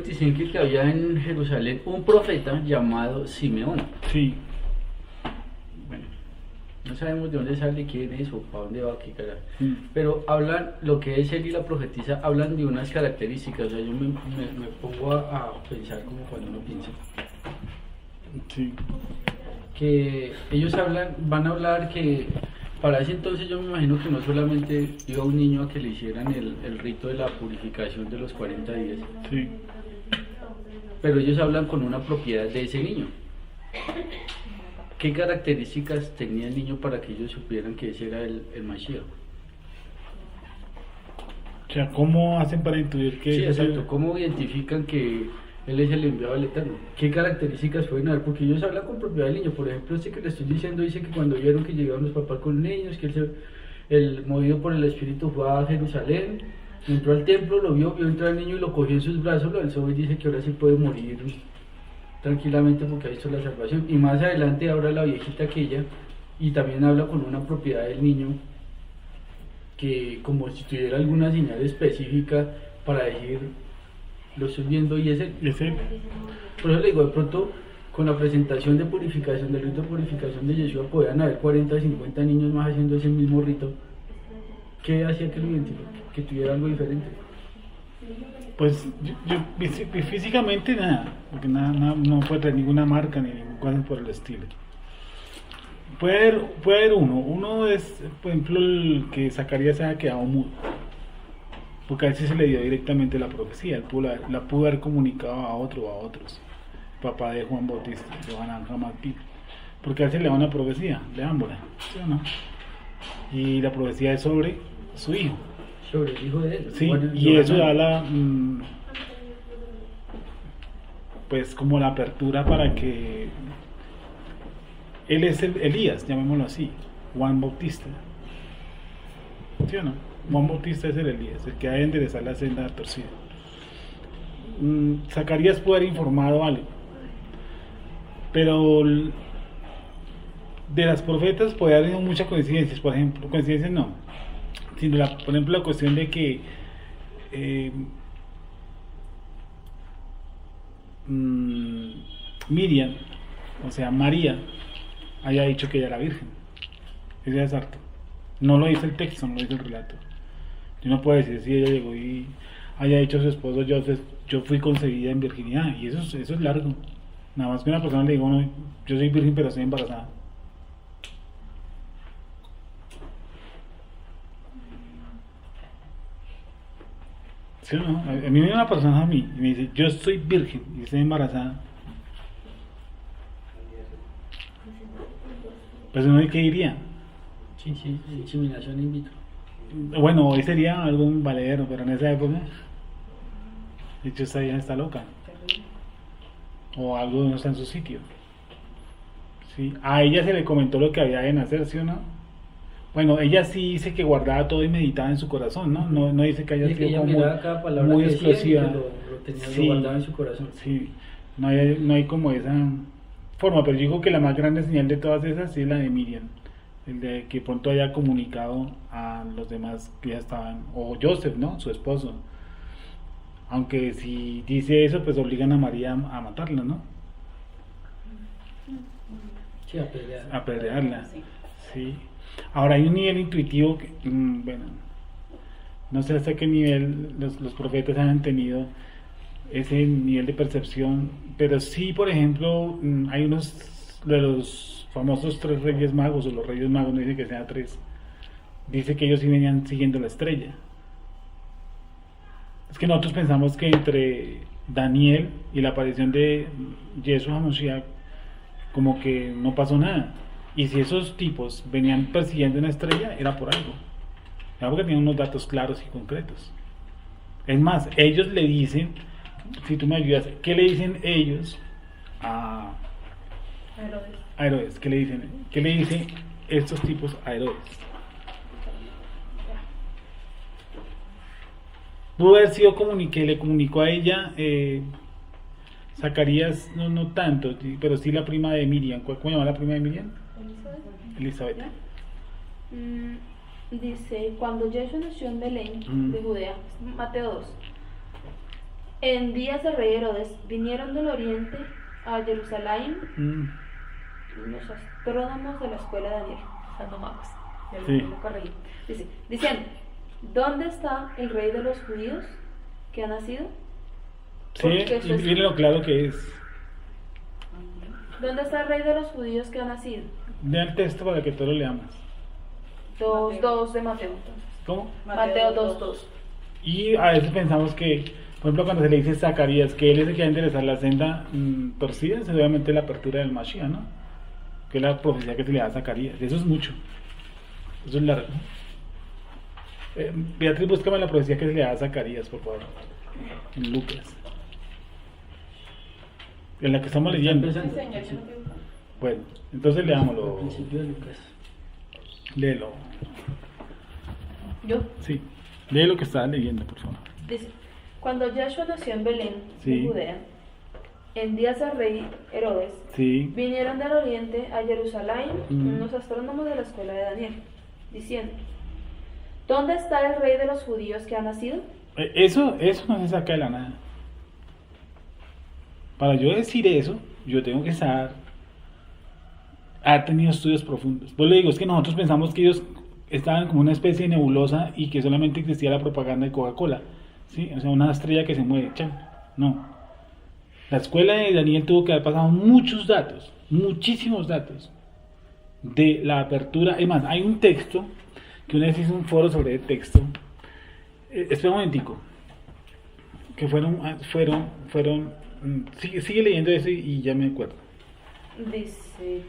25 que había en Jerusalén un profeta llamado Simeón. Sí. Bueno, no sabemos de dónde sale, quién es o para dónde va, qué carajo. Mm. Pero hablan, lo que es él y la profetisa, hablan de unas características. O sea, yo me pongo a pensar como cuando uno piensa. Sí. Que ellos van a hablar que para ese entonces yo me imagino que no solamente iba un niño a que le hicieran el rito de la purificación de los 40 días, Sí. pero ellos hablan con una propiedad de ese niño. ¿Qué características tenía el niño para que ellos supieran que ese era el Mashiach? O sea, ¿cómo hacen para intuir que Sí, ese es el- exacto. ¿Cómo identifican que él es el enviado del Eterno? ¿Qué características pueden haber? Porque ellos hablan con propiedad del niño. Por ejemplo, este que le estoy diciendo dice que cuando vieron que llegaron los papás con niños, que el movido por el Espíritu fue a Jerusalén, entró al templo, vio entrar al niño y lo cogió en sus brazos, lo alzó y dice que ahora sí puede morir tranquilamente porque ha visto la salvación. Y más adelante habla la viejita aquella y también habla con una propiedad del niño que como si tuviera alguna señal específica para decir lo estoy viendo y es él. ese- Por eso le digo, de pronto con la presentación de purificación, del rito de purificación de Yeshua, podían haber 40 50 niños más haciendo ese mismo rito. ¿Qué hacía que lo identificara? Que tuviera algo diferente. Pues físicamente nada, porque nada, no puede traer ninguna marca ni ninguna cosa por el estilo. Puede haber uno es, por ejemplo, el que Zacarías se ha quedado mudo, porque a él sí se le dio directamente la profecía, él la pudo haber comunicado a otro o a otros, papá de Juan Bautista, de Juan Jamatí, porque a él se le da una profecía, leámosla, ¿sí o no? Y la profecía es sobre su hijo. Sobre el hijo de él. Sí, Bueno, y eso da Yohanan. pues como la apertura para que él es el Elías, llamémoslo así, Juan Bautista. ¿Sí o no? Juan Bautista es el Elías, el que ha de enderezar la senda torcida. Zacarías puede haber informado algo, pero de las profetas puede haber muchas coincidencias, por ejemplo, coincidencias no, sino por ejemplo la cuestión de que Miriam, o sea María, haya dicho que ella era virgen. Eso es harto. No lo dice el texto, no lo dice el relato. Yo no puedo decir si ella llegó y haya dicho a su esposo, yo fui concebida en virginidad, y eso es largo. Nada más que una persona le digo, no, yo soy virgen pero estoy embarazada. ¿Sí o no? A mí viene una persona y me dice, yo soy virgen y estoy embarazada. Pues uno de qué diría. Sí, inseminación in vitro. Bueno, hoy sería algo un valedero, pero en esa época, de hecho, esta vieja está loca. O algo no está en su sitio. ¿Sí? A ella se le comentó lo que había de nacer, ¿sí o no? Bueno, ella sí dice que guardaba todo y meditaba en su corazón, ¿no? No dice que haya Sí, que sido ella como miraba cada palabra muy que decía y explosiva. que lo tenía, Sí, lo guardaba en su corazón. sí, no hay como esa forma, pero yo digo que la más grande señal de todas esas sí es la de Miriam, el de que pronto haya comunicado a los demás que ya estaban, o Joseph, ¿no? Su esposo. Aunque si dice eso, pues obligan a María a matarla, ¿no? Sí, a pelear. A apedrearla. Sí. Ahora hay un nivel intuitivo que, bueno, no sé hasta qué nivel los profetas han tenido ese nivel de percepción, pero sí, por ejemplo, hay unos de los famosos 3 reyes magos, o los reyes magos, no dice que sean 3, dice que ellos sí venían siguiendo la estrella. Es que nosotros pensamos que entre Daniel y la aparición de Jesús HaMashiach como que no pasó nada. Y si esos tipos venían persiguiendo una estrella, era por algo. Era porque tenían unos datos claros y concretos. Es más, ellos le dicen, si tú me ayudas, ¿qué le dicen ellos a Herodes? ¿Qué le dicen? ¿Qué le dicen estos tipos a Herodes? Pudo haber sido le comunicó a ella Zacarías, no tanto, pero sí la prima de Miriam. ¿Cómo se llama la prima de Miriam? Elizabeth. Dice, cuando Jesús nació en Belén de Judea, Mateo 2, En días del rey Herodes vinieron del oriente a Jerusalén unos astrónomos de la escuela de Daniel, usando mapas. Sí. Lo corregí. Diciendo, ¿dónde está el rey de los judíos que ha nacido? Sí, Porque eso y es- miren lo claro que es. ¿Dónde está el rey de los judíos que ha nacido? Lea el texto para que todos lo leamos. 2:2 de Mateo. Entonces. ¿Cómo? Mateo 2:2. Y a veces pensamos que, por ejemplo, cuando se le dice a Zacarías que él es el que va a enderezar la senda torcida, es obviamente la apertura del Mashiach, ¿no? Que es la profecía que se le da a Zacarías. Eso es mucho. Eso es largo. Beatriz, búscame la profecía que se le da a Zacarías, por favor. En Lucas. En la que estamos leyendo. Está empezando. Señor, yo no tengo- Bueno, entonces Al leámoslo. principio de Lucas. Léelo. Yo. Sí. Lee lo que estaba leyendo, por favor. Dice, cuando Yahshua nació en Belén, Sí. de Judea, en días del rey Herodes, Sí. vinieron del oriente a Jerusalén Mm. unos astrónomos de la escuela de Daniel, diciendo, ¿dónde está el rey de los judíos que ha nacido? Eso no se saca de la nada. Para yo decir eso, yo tengo que haber tenido estudios profundos. Pues le digo, es que nosotros pensamos que ellos estaban como una especie de nebulosa y que solamente existía la propaganda de Coca-Cola, ¿sí? O sea, una estrella que se mueve, chan. No. La escuela de Daniel tuvo que haber pasado muchos datos, muchísimos datos de la apertura. Es más, hay un texto que una vez hizo un foro sobre el texto. Espera un momentico. Que sigue leyendo eso y ya me acuerdo. Dice,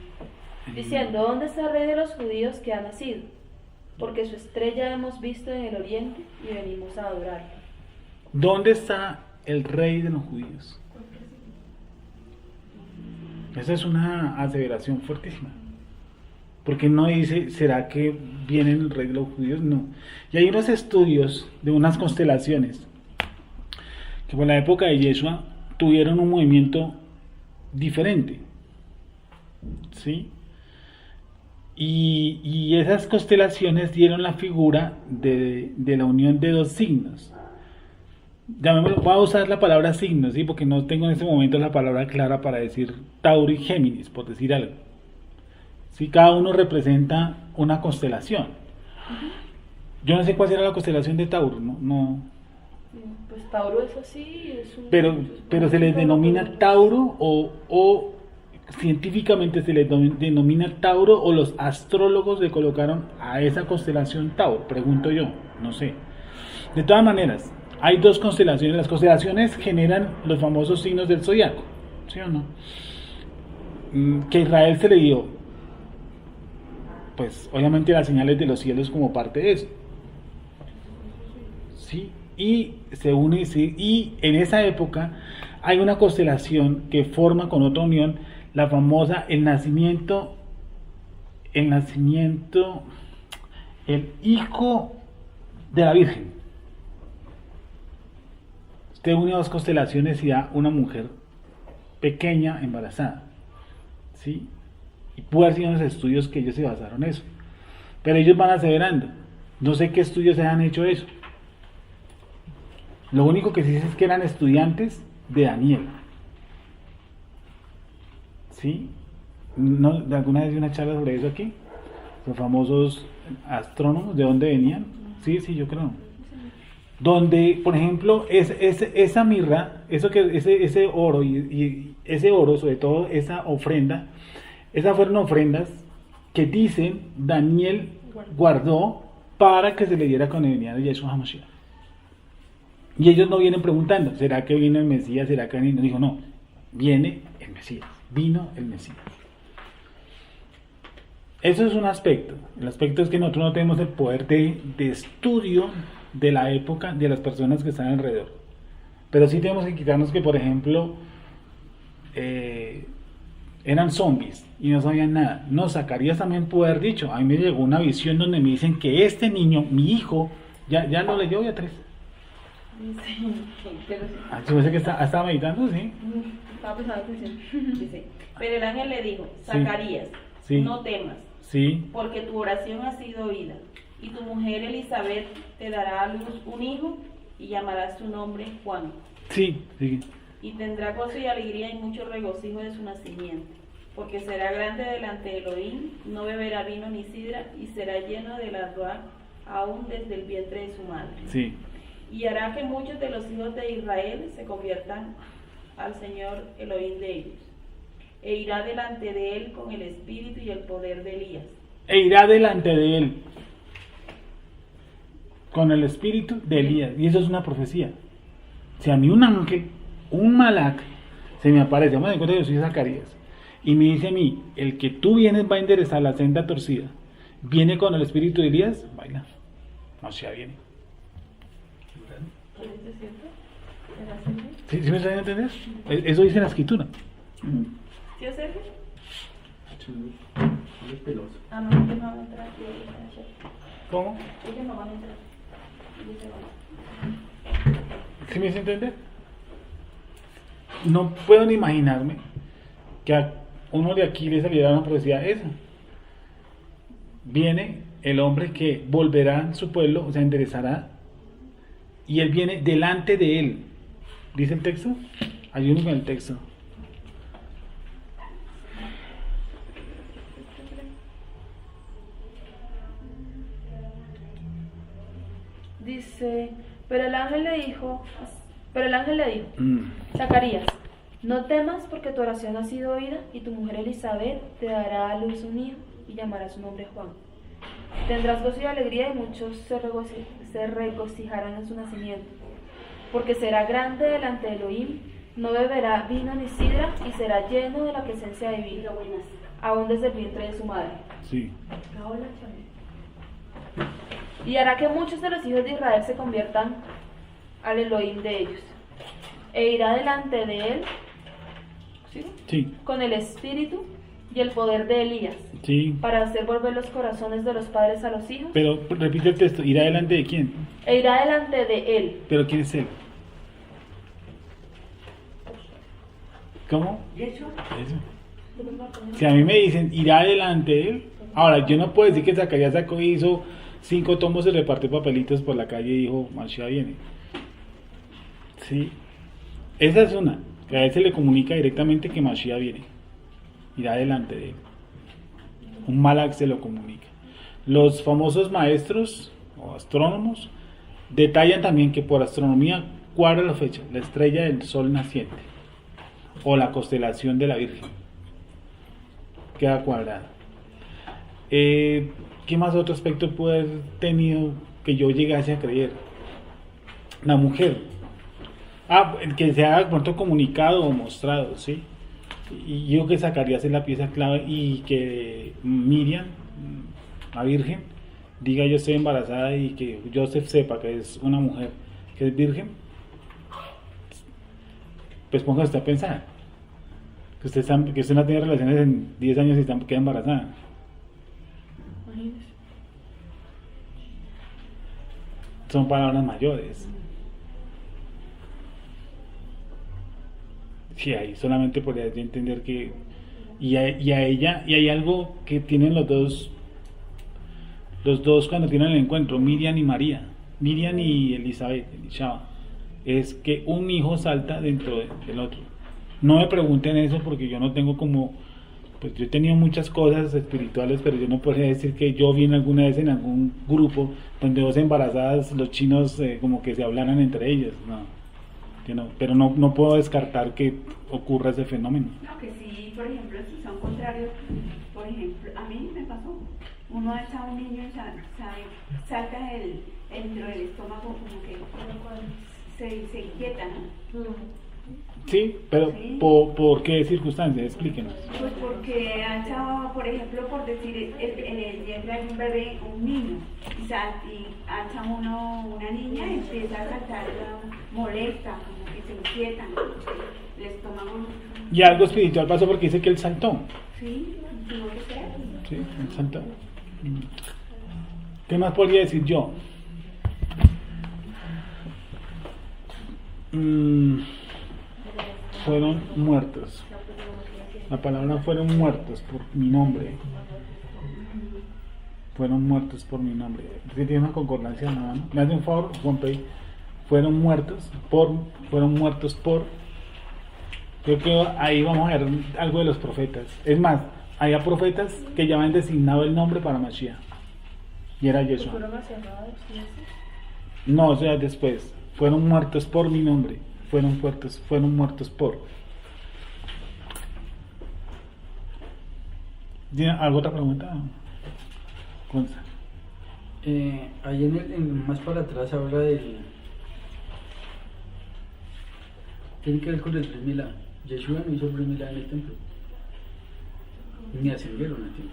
diciendo, ¿dónde está el rey de los judíos que ha nacido? Porque su estrella hemos visto en el oriente y venimos a adorarlo. ¿Dónde está el rey de los judíos? Esa es una aseveración fuertísima. Porque no dice, ¿será que viene el rey de los judíos? No. Y hay unos estudios de unas constelaciones que por la época de Yeshua tuvieron un movimiento diferente. ¿Sí? Y esas constelaciones dieron la figura de la unión de dos signos. Llamémoslo, voy a usar la palabra signos, ¿sí? Porque no tengo en este momento la palabra clara para decir Tauro y Géminis, por decir algo. ¿Sí? Cada uno representa una constelación. Yo no sé cuál será la constelación de Tauro, no. Pues Tauro es así, Pero se les denomina Tauro o científicamente se les denomina Tauro o los astrólogos le colocaron a esa constelación Tauro, pregunto yo, no sé. De todas maneras, hay dos constelaciones. Las constelaciones generan los famosos signos del zodiaco, ¿sí o no? Que a Israel se le dio, pues obviamente las señales de los cielos como parte de eso. ¿Sí? Y se une, ¿sí? Y en esa época hay una constelación que forma con otra unión la famosa el nacimiento, el hijo de la Virgen. Usted une dos constelaciones y da una mujer pequeña embarazada, ¿sí? Y puede haber sido unos estudios que ellos se basaron en eso, pero ellos van aseverando. No sé qué estudios se han hecho eso. Lo único que sí es que eran estudiantes de Daniel. ¿Sí? ¿No? ¿Alguna vez vi una charla sobre eso aquí? Los famosos astrónomos, ¿de dónde venían? Sí, yo creo. Donde, por ejemplo, esa mirra, ese oro y ese oro, sobre todo esa ofrenda, esas fueron ofrendas que dicen Daniel guardó para que se le diera con el venida de Yeshua HaMashiach. Y ellos no vienen preguntando, ¿será que vino el Mesías? ¿Será que vino? Dijo, no, viene el Mesías, vino el Mesías. Eso es un aspecto. El aspecto es que nosotros no tenemos el poder de estudio de la época de las personas que están alrededor. Pero sí tenemos que quitarnos que, por ejemplo, eran zombies y no sabían nada. No, Zacarías también puede haber dicho. A mí me llegó una visión donde me dicen que este niño, mi hijo, ya lo leyó Beatriz. Sí, pero sí. Se me hace que estaba meditando, sí. Estaba prestando atención. Dice, pero el ángel le dijo, Zacarías, Sí. no temas, Sí. porque tu oración ha sido oída, y tu mujer Elizabeth te dará a luz un hijo y llamarás su nombre Juan. Sí, sí. Y tendrá gozo y alegría y mucho regocijo de su nacimiento, porque será grande delante de Elohim, no beberá vino ni sidra, y será lleno de la Ruach aún desde el vientre de su madre. Sí. Y hará que muchos de los hijos de Israel se conviertan al Señor Elohim de ellos, e irá delante de él con el espíritu y el poder de Elías. E irá delante de él con el espíritu de Elías. Y eso es una profecía. Si a mí un ángel, un malak, se me aparece, vamos a dar cuenta que yo soy Zacarías, y me dice a mí, el que tú vienes va a enderezar la senda torcida, viene con el espíritu de Elías, baila, Mashiach viene. ¿Es cierto? ¿Es así? ¿Sí, sí me están entendiendo? Eso dice la escritura. ¿Sí o Sergio? Es peloso. Ah, no, ellos no van a entrar aquí ahorita. ¿Cómo? Ellos no van a entrar. Ellos se van. ¿Sí me hice entender? No puedo ni imaginarme que a uno de aquí le saliera una profecía esa. Viene el hombre que volverá a su pueblo, o sea, enderezará, y él viene delante de él. ¿Dice el texto? Ayúdenme con el texto. Dice, pero el ángel le dijo, Mm. Zacarías, no temas porque tu oración ha sido oída y tu mujer Elizabeth te dará a luz un hijo y llamará su nombre Juan. Tendrás gozo y alegría y muchos se regocijarán en su nacimiento, porque será grande delante de Elohim, no beberá vino ni sidra y será lleno de la presencia divina, aún desde el vientre de su madre. Sí. Y hará que muchos de los hijos de Israel se conviertan al Elohim de ellos. E irá delante de él, ¿sí?, Sí. con el espíritu y el poder de Elías, Sí. para hacer volver los corazones de los padres a los hijos. Pero repite el texto. ¿Irá delante de quién? E irá delante de él. ¿Pero quién es él? ¿Cómo? Eso. Si a mí me dicen irá delante de él, ahora yo no puedo decir que Zacarías sacó y hizo 5 tomos y repartió papelitos por la calle y dijo, Mashiach viene. Sí. Esa es una, que a él se le comunica directamente que Mashiach viene. Irá delante de él. Un malak se lo comunica. Los famosos maestros o astrónomos detallan también que por astronomía cuadra la fecha, la estrella del sol naciente o la constelación de la Virgen queda cuadrada. ¿Qué más otro aspecto puede haber tenido que yo llegase a creer? La mujer. Que se haga pronto comunicado o mostrado, ¿sí? Y yo que Zacarías es la pieza clave y que Miriam, la Virgen, diga yo estoy embarazada y que Joseph sepa que es una mujer que es virgen, pues póngase usted a pensar que usted no tiene relaciones en 10 años y queda embarazada. Son palabras mayores. Sí, ahí solamente podría yo entender que y a ella, y hay algo que tienen los dos cuando tienen el encuentro, Miriam y Elizabeth, Elishaba, es que un hijo salta dentro del otro. No me pregunten eso porque yo no tengo pues yo he tenido muchas cosas espirituales, pero yo no podría decir que yo vi alguna vez en algún grupo donde 2 embarazadas, los chinos como que se hablaran entre ellas, no. Pero no puedo descartar que ocurra ese fenómeno. No, que sí, por ejemplo, si son contrarios, por ejemplo, a mí me pasó, uno echa a un niño y salta dentro del estómago como que se inquieta, ¿no? Sí, pero Sí. ¿Por qué circunstancias? Explíquenos. Pues porque ha echado, por ejemplo, por decir, en el vientre hay un bebé, un niño, y ha echado una niña y empieza a saltar molesta, como que se inquieta, ¿no? El estómago. Y algo espiritual pasó porque dice que él saltó. Sí, no lo sé. Sí, él saltó. ¿Qué más podría decir yo? Fueron muertos. La palabra fueron muertos por mi nombre. Fueron muertos por mi nombre. ¿Sí tiene una concordancia? No. ¿Me hace un favor, Juan Pei? fueron muertos por. Creo que ahí vamos a ver algo de los profetas. Es más, había profetas que ya habían designado el nombre para Mashiach. Y era Yeshua. ¿Fueron aserrados y eso? No, o sea, después. Fueron muertos por mi nombre. Fueron muertos por. ¿Tiene alguna otra pregunta? Consta. Ahí más para atrás habla del. Tiene que ver con el Brit Milá. Yeshua no hizo el Brit Milá en el templo. Ni ascendieron al templo.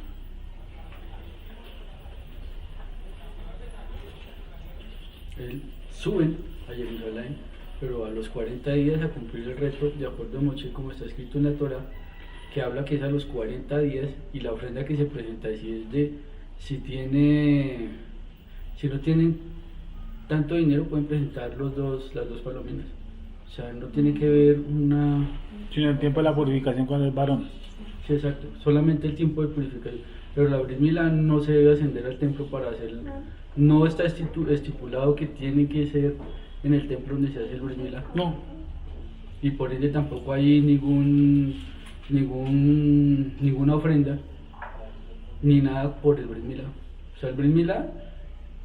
Suben a Jerusalén, pero a los 40 días a cumplir el reto, de acuerdo a Moshe, como está escrito en la Torah, que habla que es a los 40 días, y la ofrenda que se presenta si no tienen tanto dinero, pueden presentar las dos palominas. O sea, no tiene que ver una... Sino el tiempo de la purificación cuando es varón. Sí, exacto, solamente el tiempo de purificación. Pero la Brit Milá no se debe ascender al templo para hacerlo. No está estipulado que tiene que ser en el templo donde se hace el Brit Milá. No. Y por ende tampoco hay ninguna ofrenda ni nada por el Brit Milá. O sea, el Brit Milá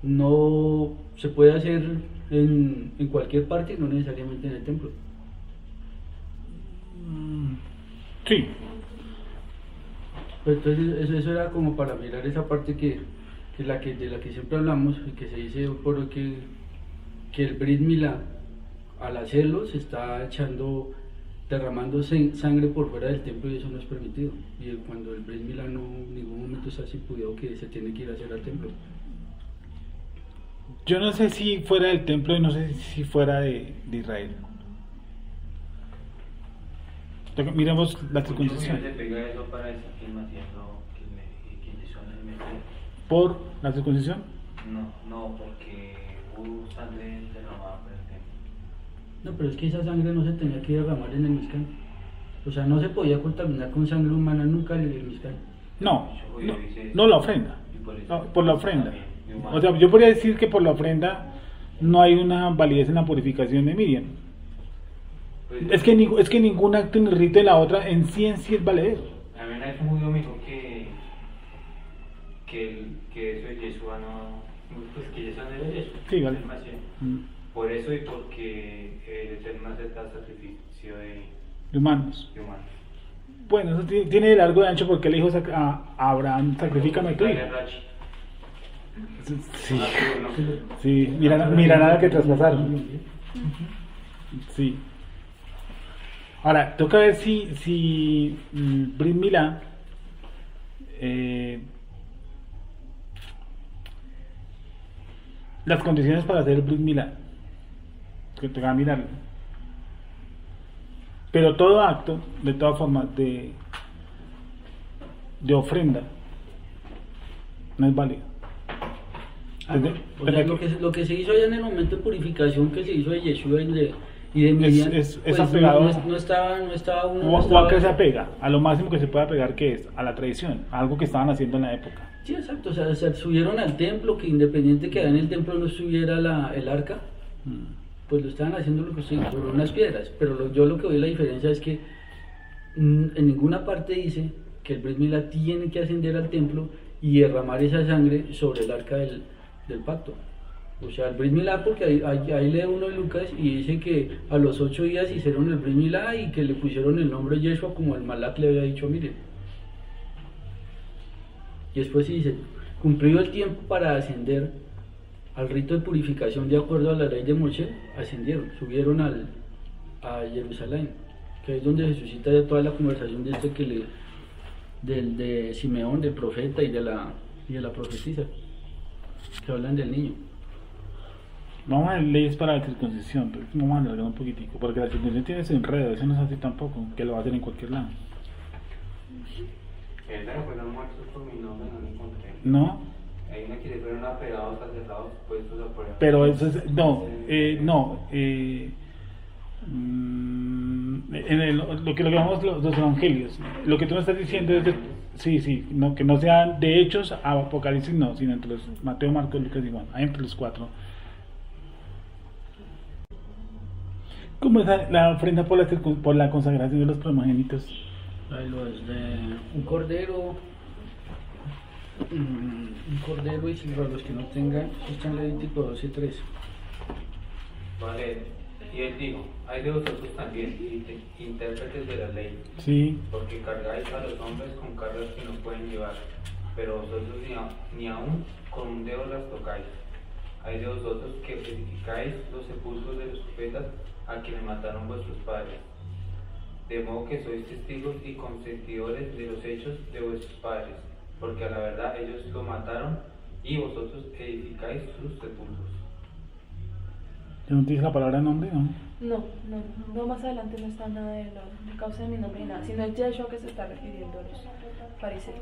no se puede hacer en cualquier parte, no necesariamente en el templo. Sí. Pues entonces eso era como para mirar esa parte de la que siempre hablamos, y que se dice por que el Brit Milá, al hacerlo, se está derramando sangre por fuera del templo, y eso no es permitido. Y cuando el Brit Milá no en ningún momento está estipulado que se tiene que ir a hacer al templo. Yo no sé si fuera del templo y no sé si fuera de Israel. Miremos la circuncisión. ¿Por la circuncisión? No, porque hubo sangre derramada por el templo. No, pero es que esa sangre no se tenía que derramar en el Mizcán. O sea, no se podía contaminar con sangre humana nunca el Mizcán. No la ofrenda. No, por la ofrenda. O sea, yo podría decir que por la ofrenda no hay una validez en la purificación de Miriam. Es que ningún acto ni rito de la otra en sí es valedero. A mí una vez un judío me dijo que eso de Yeshua no... Pues que Yeshua no era Yeshua. Sí, vale. Por eso y porque el Eterno acepta el sacrificio de humanos. De humanos. Bueno, eso tiene de largo y ancho, porque le dijo a Abraham, sacrifícame tú. Sí, mira nada que traspasaron. Sí. Ahora, toca ver si Brit Milá las condiciones para hacer el Brit Milá, que te va a mirarlo. Pero todo acto, de todas formas, de ofrenda, no es válido. O sea, lo que se hizo allá en el momento de purificación, que se hizo de Yeshua y de Miriam, es pues apegado. no estaba uno. ¿O a qué se apega? A lo máximo que se puede apegar, que es a la tradición, a algo que estaban haciendo en la época. Sí, exacto. O sea, se subieron al templo, que independiente que en el templo no estuviera el arca, pues lo estaban haciendo lo que sobre unas piedras. Pero yo lo que veo la diferencia es que en ninguna parte dice que el Brit Milá tiene que ascender al templo y derramar esa sangre sobre el arca del pacto. O sea, el Brit Milá, porque ahí lee uno de Lucas y dice que a los 8 días hicieron el Brit Milá y que le pusieron el nombre de Yeshua, como el Malak le había dicho, miren. Y después sí dice, cumplido el tiempo para ascender al rito de purificación de acuerdo a la ley de Moshe, ascendieron, subieron a Jerusalén, que es donde se suscita ya toda la conversación de Simeón, del profeta y de la profetisa, que hablan del niño. Vamos a ver leyes para la circuncisión, pero vamos a alargar un poquitico, porque la circuncisión tiene ese enredo, eso no es así tampoco, que lo va a hacer en cualquier lado. Pero fueron muertos por mi nombre, no lo encontré. No. Hay una que le fueron apegados, aserrados, puestos a prueba. Pero eso es, lo que llamamos los evangelios, lo que tú me estás diciendo es que no sean de Hechos a Apocalipsis, no, sino entre los Mateo, Marcos, Lucas y Juan, entre los 4. ¿Cómo es la ofrenda por la consagración de los primogénitos? Ahí lo es de un cordero y si para los que no tengan, eso está en Levítico 12:3. Vale, y él dijo, hay de vosotros también, intérpretes de la ley, Sí. porque cargáis a los hombres con cargas que no pueden llevar, pero vosotros ni aún con un dedo las tocáis. Hay de vosotros que edificáis los sepulcros de los profetas a quienes mataron vuestros padres. De modo que sois testigos y consentidores de los hechos de vuestros padres, porque a la verdad ellos lo mataron y vosotros edificáis sus sepulcros. ¿No dice la palabra nombre, no? No, más adelante no está nada de causa de mi nombre ni nada, sino es Yeshua que se está refiriendo a los fariseos.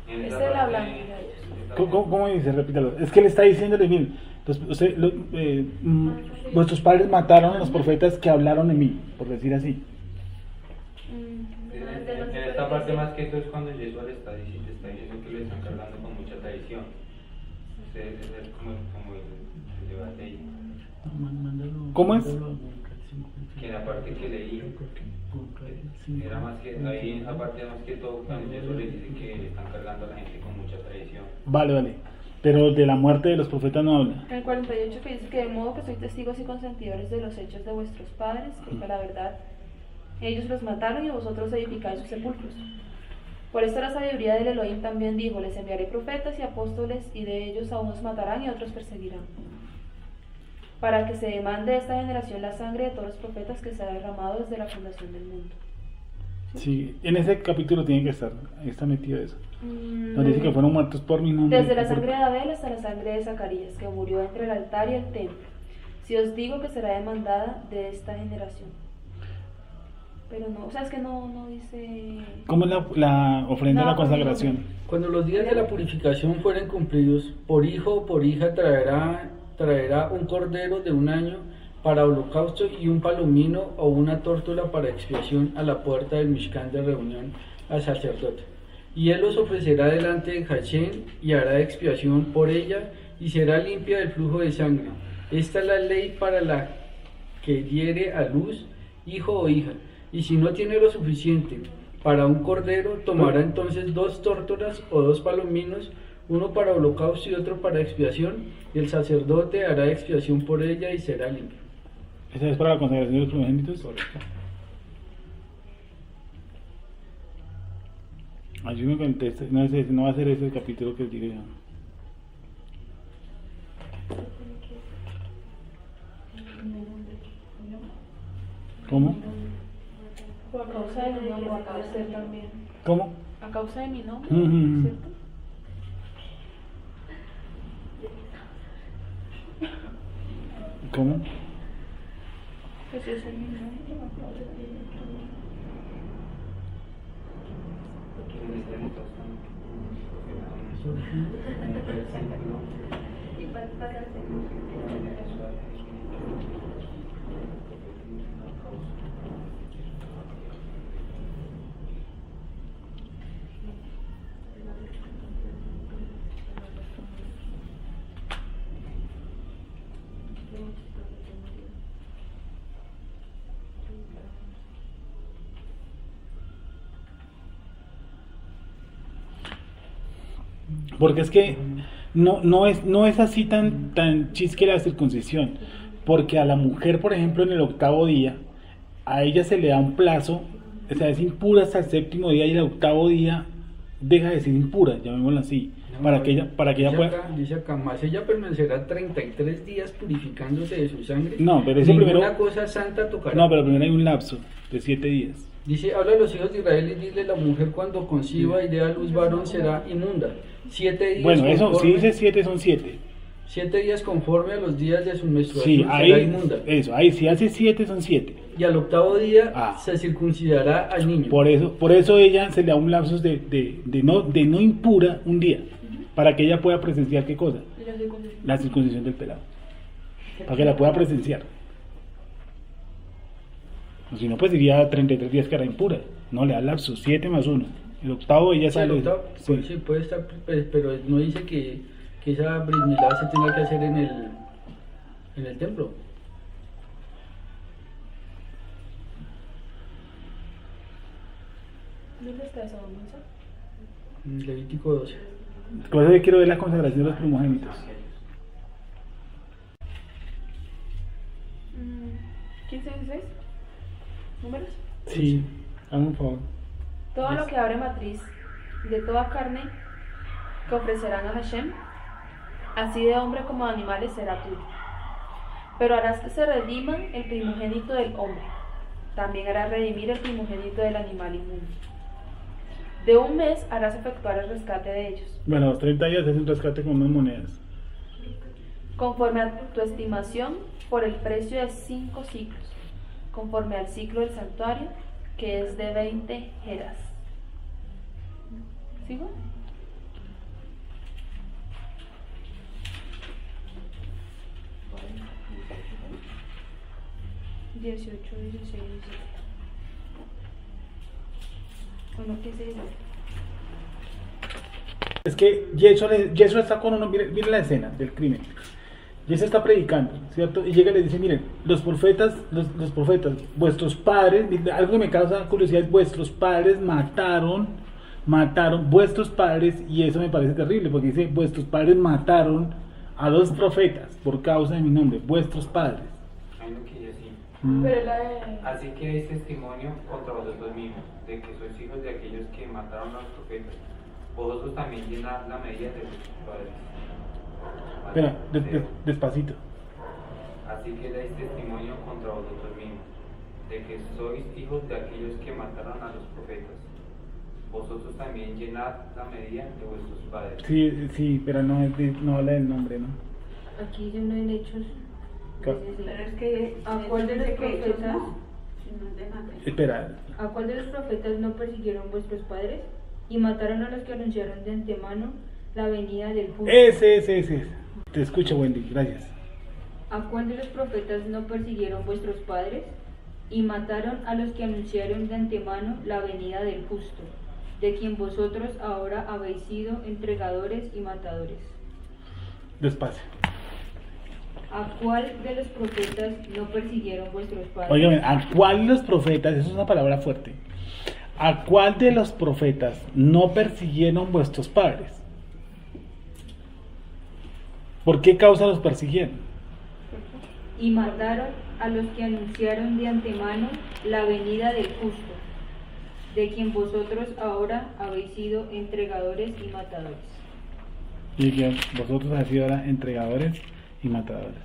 En Es esa el parte- hablando de ellos. ¿Cómo dice? Repítalo. Es que le está diciéndole, miren, vuestros padres mataron a los profetas que hablaron de mí, por decir así. En esta parte más que todo es cuando Jesús le está diciendo que le están cargando con mucha traición. Ese es como el debate ahí. ¿Cómo es? Que en la parte que leí era más que ahí en esa parte más que todo cuando Jesús le dice que le están cargando a la gente con mucha traición. Vale. Pero de la muerte de los profetas no habla. En el 48 que dice que de modo que sois testigos y consentidores de los hechos de vuestros padres, porque la verdad ellos los mataron y vosotros edificáis sus sepulcros. Por esto la sabiduría del Elohim también dijo, les enviaré profetas y apóstoles y de ellos a unos matarán y a otros perseguirán. Para que se demande de esta generación la sangre de todos los profetas que se ha derramado desde la fundación del mundo. Sí, en ese capítulo tiene que estar, ahí está metido eso. Nos dice que fueron muertos por mi nombre. Desde la sangre de Abel hasta la sangre de Zacarías, que murió entre el altar y el templo. Si os digo que será demandada de esta generación. Pero no, o sea, es que no dice... ¿Cómo es la ofrenda de la No, consagración? Cuando los días de la purificación fueren cumplidos, por hijo o por hija traerá un cordero de un año para holocausto y un palomino o una tórtola para expiación a la puerta del Mishkan de reunión al sacerdote. Y él los ofrecerá delante de Hashem y hará expiación por ella y será limpia del flujo de sangre. Esta es la ley para la que diere a luz hijo o hija. Y si no tiene lo suficiente para un cordero, tomará entonces 2 tórtolas o 2 palominos, uno para holocausto y otro para expiación, y el sacerdote hará expiación por ella y será limpio. ¿Esa es para la consagración de los primogénitos? Ayúdame con el texto. No va a ser ese el capítulo que digo yo. ¿Cómo? Por causa de mi nombre, acaba de ser también. ¿Cómo? A causa de mi nombre, Ujú. ¿cierto? ¿Cómo? Pues ese es mi nombre. Porque es que no es así tan chisque la circuncisión. Porque a la mujer, por ejemplo, en el 8º día, a ella se le da un plazo, o sea, es impura hasta el 7º día y el 8º día deja de ser impura, llamémoslo así, para que ella pueda... Dice acá, más ella permanecerá 33 días purificándose de su sangre. No, pero eso ninguna primero... cosa santa tocará. No, pero primero hay un lapso de 7 días. Dice, habla a los hijos de Israel y dile, la mujer cuando conciba y dé a luz varón será inmunda. 7 días Bueno, eso, si conforme- dice 7 son 7. 7 días conforme a los días de su menstruación Sí, será ahí, inmunda. eso, ahí, si hace 7 son 7. Y al 8º día Ah. se circuncidará al niño. Por eso ella se le da un lapso de no impura un día, para que ella pueda presenciar qué cosa, Y la circuncisión. la circuncisión del pelado, para que la pueda presenciar. O si no, pues iría 33 días que era impura. No, le da lapso, 7 más 1. El 8º ella Sí, el sale. octavo, Sí. pues sí, puede estar, pues, pero no dice que esa brit milá se tenga que hacer en el templo. ¿Dónde está esa balanza? Levítico 12. Por eso yo quiero ver la consagración de los primogénitos. 15, 16. ¿Números? Sí, hazme un favor. Todo lo que abre matriz de toda carne que ofrecerán a Hashem, así de hombre como de animales, será tuyo. Pero harás que se redima el primogénito del hombre. También harás redimir el primogénito del animal inmundo. De un mes harás efectuar el rescate de ellos, Bueno, a los 30 días es un rescate con unas monedas. conforme a tu estimación, por el precio de 5 ciclos, conforme al ciclo del santuario, que es de 20 geras. ¿Sigo? ¿18, 16, 17? Bueno, ¿qué se dice? Es que Yeshua está con uno, miren la escena del crimen. Yeshua está predicando, ¿cierto? Y llega y le dice, miren, los profetas, vuestros padres, algo que me causa curiosidad, vuestros padres mataron vuestros padres, y eso me parece terrible, porque dice, vuestros padres mataron a 2 profetas por causa de mi nombre, vuestros padres. Hay lo que yo sí. Pero la de... Así que deis testimonio contra vosotros mismos, de que sois hijos de aquellos que mataron a los profetas. Vosotros también llenad la medida de vuestros padres. Espera, despacito. Así que dais testimonio contra vosotros mismos, de que sois hijos de aquellos que mataron a los profetas. Vosotros también llenad la medida de vuestros padres. Sí, pero no habla del nombre, ¿no? Aquí dice uno en Hechos. Claro. dice Pero así, es que ¿A cuál de los profetas? no te mates. Espera, ¿A cuál de los profetas no persiguieron vuestros padres y mataron a los que anunciaron de antemano la venida del justo? ese. Te escucho, Wendy, gracias. ¿A cuál de los profetas no persiguieron vuestros padres y mataron a los que anunciaron de antemano la venida del justo, de quien vosotros ahora habéis sido entregadores y matadores? Despacio. ¿A cuál de los profetas no persiguieron vuestros padres? Óigame, ¿a cuál de los profetas, eso es una palabra fuerte, ¿a cuál de los profetas no persiguieron vuestros padres? ¿Por qué causa los persiguieron? Y mataron a los que anunciaron de antemano la venida del justo, de quien vosotros ahora habéis sido entregadores y matadores. Y que vosotros habéis sido ahora entregadores y matadores.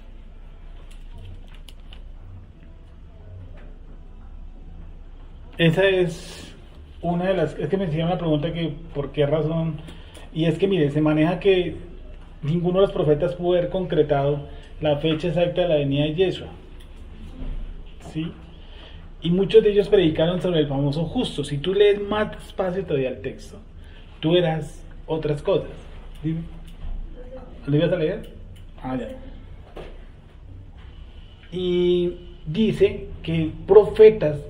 Esa es una de las... Es que me hicieron la pregunta que por qué razón... Y es que mire, se maneja que ninguno de los profetas pudo haber concretado la fecha exacta de la venida de Yeshua. ¿Sí? Y muchos de ellos predicaron sobre el famoso justo. Si tú lees más despacio todavía el texto, tú verás otras cosas. Dime. ¿Lo ibas a leer? Ah, ya. Y dice que profetas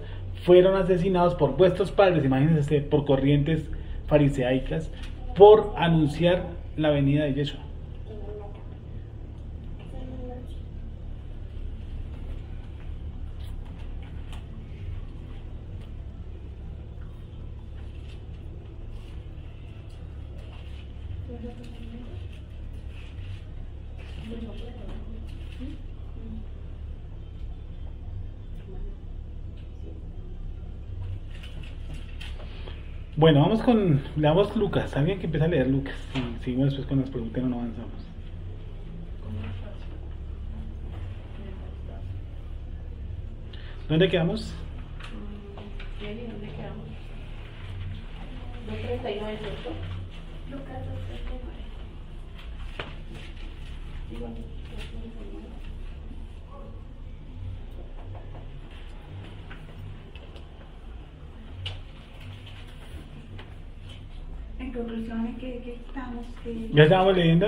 fueron asesinados por vuestros padres, imagínense, por corrientes fariseicas, por anunciar la venida de Yeshua. Bueno, vamos con, leamos Lucas. Alguien que empiece a leer Lucas. Y seguimos después con las preguntas, no avanzamos. ¿Dónde quedamos? ¿Dónde quedamos? 239, ¿cierto? Lucas 2:39. En conclusión, ¿en qué estamos? ¿Ya estábamos leyendo?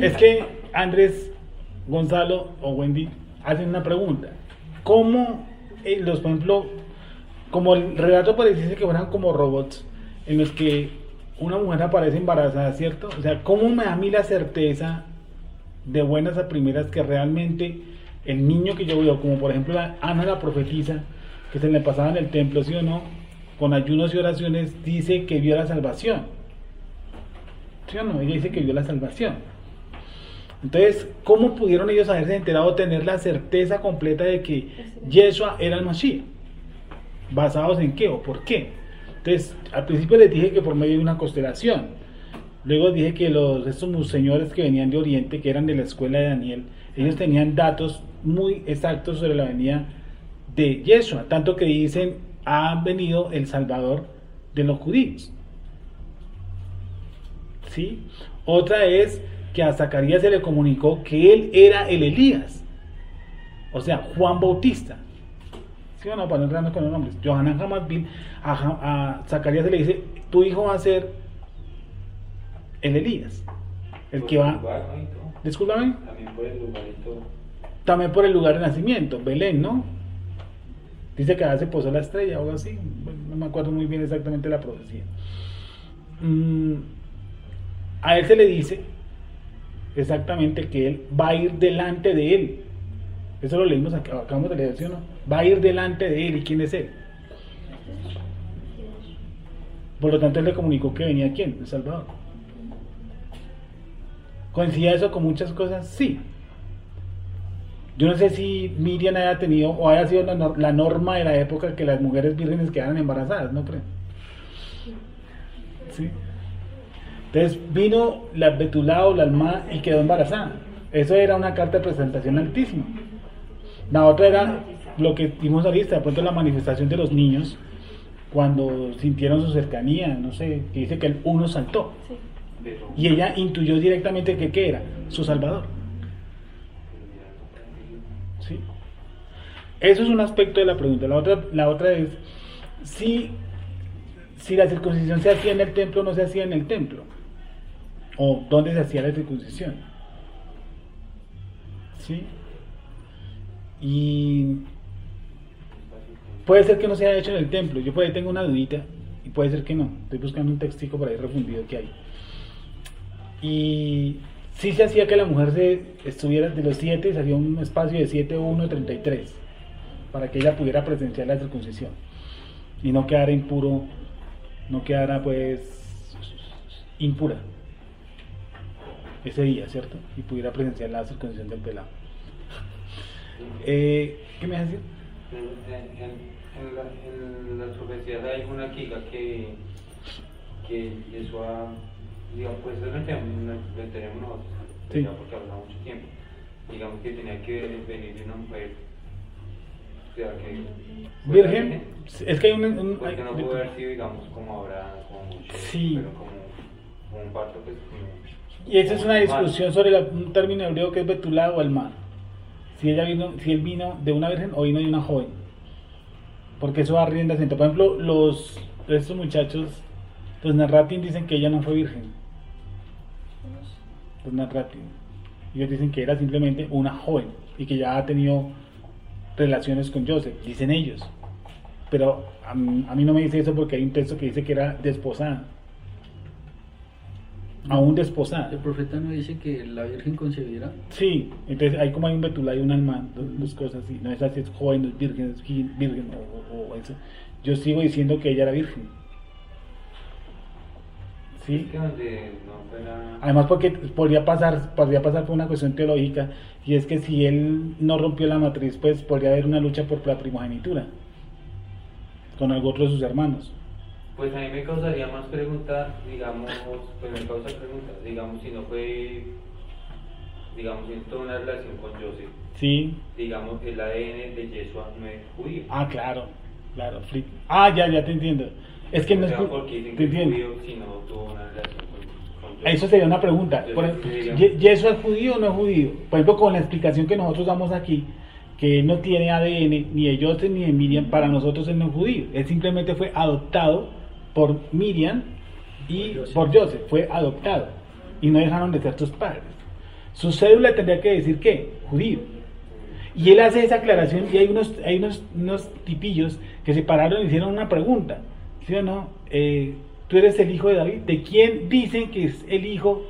Es que Andrés, Gonzalo o Wendy hacen una pregunta. ¿Cómo por ejemplo, como el relato pareciese que fueran como robots, en los que una mujer aparece embarazada, ¿cierto? O sea, ¿cómo me da a mí la certeza de buenas a primeras que realmente el niño que yo veo, como por ejemplo Ana la profetisa, que se le pasaba en el templo, ¿sí o no? con ayunos y oraciones, dice que vio la salvación. ¿Sí o no? Ella dice que vio la salvación. Entonces, ¿cómo pudieron ellos haberse enterado, tener la certeza completa de que Yeshua era el Mashiach? ¿Basados en qué o por qué? Entonces, al principio les dije que por medio de una constelación. Luego dije que estos señores que venían de Oriente, que eran de la escuela de Daniel, ellos tenían datos muy exactos sobre la venida de Yeshua, tanto que dicen, ha venido el Salvador de los judíos. ¿Sí? Otra es que a Zacarías se le comunicó que él era el Elías, o sea, Juan Bautista. ¿Sí o no? Para no entrarnos con los nombres. Yohanan Hamadbil, a Zacarías se le dice, tu hijo va a ser el Elías, el que va. Discúlpame. También por el lugar y todo. También por el lugar de nacimiento, Belén, ¿no? Dice que allá se posó la estrella o algo así. Bueno, no me acuerdo muy bien exactamente la profecía. A él se le dice exactamente que él va a ir delante de él. Eso lo leímos, acabamos de leer, ¿sí o no? Va a ir delante de él. ¿Y quién es él? Por lo tanto, él le comunicó que venía ¿quién? El Salvador. ¿Coincidía eso con muchas cosas? Sí. Yo no sé si Miriam haya tenido o haya sido la norma de la época que las mujeres vírgenes quedaran embarazadas, ¿no creen? Sí. Entonces vino la Betulá o la Alma y quedó embarazada. Eso era una carta de presentación altísima. La otra era lo que vimos ahorita, de pronto la manifestación de los niños cuando sintieron su cercanía, no sé, que dice que el uno saltó. Sí. Y ella intuyó directamente que ¿qué era? Su Salvador. ¿Sí? Eso es un aspecto de la pregunta. La otra es si la circuncisión se hacía en el templo o no se hacía en el templo, o dónde se hacía la circuncisión. ¿Sí? Y puede ser que no se haya hecho en el templo. Yo por ahí tengo una dudita y puede ser que no. Estoy buscando un textico por ahí refundido que hay. Y sí se hacía que la mujer estuviera de los 7, se hacía un espacio de 7, 1, 33 para que ella pudiera presenciar la circuncisión y no quedara impuro, no quedara pues impura ese día, ¿cierto? Y pudiera presenciar la circuncisión del pelado. ¿Qué me vas a decir? En las profecías hay una quiga que eso ha, digamos, pues eso lo tenemos nosotros, sí, porque ha pasado mucho tiempo. Digamos que tenía que venir de una mujer, o sea, que virgen, es que hay porque no puede haber sido, digamos, como ahora, como mucho, sí, pero como un parto, pues como, y esa es una discusión sobre un término hebreo que es betulá o alma. Si él vino de una virgen o vino de una joven, porque eso da rienda suelta. Por ejemplo, estos muchachos, los Narratim, dicen que ella no fue virgen. Los Narratim, ellos dicen que era simplemente una joven y que ya ha tenido relaciones con Joseph, dicen ellos, pero a mí no me dice eso porque hay un texto que dice que era desposada, aún desposada. ¿El profeta no dice que la virgen concebiera? Sí, entonces hay como hay un betulá y un alma, dos cosas así. No es así, es joven, no es virgen, es virgen o eso. Yo sigo diciendo que ella era virgen. ¿Sí? es que donde no fuera... Además porque podría pasar por una cuestión teológica, y es que si él no rompió la matriz, pues podría haber una lucha por la primogenitura con algún otro de sus hermanos. Pues a mí me causaría más preguntas, digamos, pues me causa preguntas, digamos, si no fue, digamos, si tuvo una relación con Joseph, Sí. digamos, el ADN de Yeshua no es judío. Ah, claro. Ya te entiendo. Es que no es porque dicen te que es entiendo. judío si no tuvo una relación con Joseph. Eso sería una pregunta. ¿Yeshua es judío o no es judío? Por ejemplo, con la explicación que nosotros damos aquí, que él no tiene ADN ni de Joseph ni de Miriam, para nosotros él no es judío. Él simplemente fue adoptado por Miriam y por Joseph. Fue adoptado. Y no dejaron de ser sus padres. Su cédula tendría que decir ¿qué? Judío. Y él hace esa aclaración y hay unos tipillos que se pararon y hicieron una pregunta. ¿Sí o no? Tú eres el hijo de David. ¿De quién dicen que es el hijo?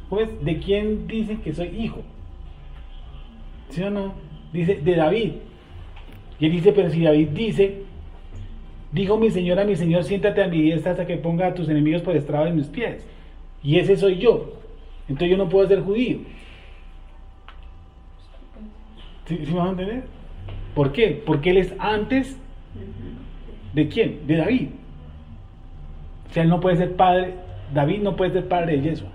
¿Cómo es? ¿De quién dicen que soy hijo? ¿Sí o no? Dice, de David. Y él dice, pero si David dice Dijo mi Señor a mi Señor, siéntate a mi diestra hasta que ponga a tus enemigos por estrado de mis pies. Y ese soy yo. Entonces yo no puedo ser judío. ¿Sí me van a entender? ¿Por qué? Porque él es antes ¿de quién? De David. O sea, él no puede ser padre, David no puede ser padre de Yeshua.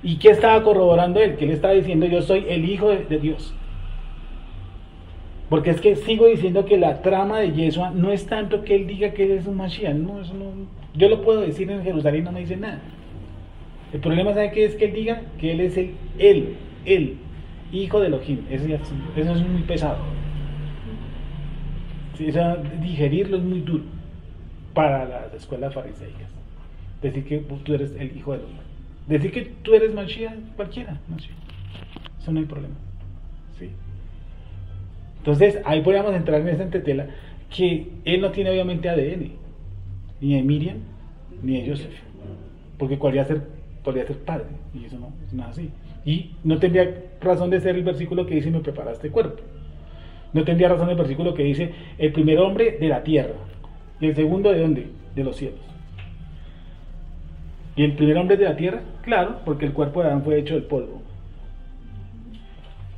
¿Y qué estaba corroborando él? Que él estaba diciendo, yo soy el hijo de Dios. Porque es que sigo diciendo que la trama de Yeshua no es tanto que él diga que él es un Mashiach, no, eso no, yo lo puedo decir en Jerusalén y no me dice nada. El problema, ¿sabe qué es? Que él diga que él es el hijo de Elohim. Eso es muy pesado. Sí, digerirlo es muy duro para las escuelas fariseicas. Decir que tú eres el hijo de Elohim. Decir que tú eres Mashiach, cualquiera, Mashiach. Eso no hay problema. ¿Sí? Entonces, ahí podríamos entrar en esa entretela que él no tiene obviamente ADN, ni de Miriam, ni de Joseph, porque podría ser padre, y eso no es así. Y no tendría razón de ser el versículo que dice, me preparaste cuerpo. No tendría razón el versículo que dice, el primer hombre de la tierra, y el segundo ¿de dónde? De los cielos. ¿Y el primer hombre de la tierra? Claro, porque el cuerpo de Adán fue hecho del polvo.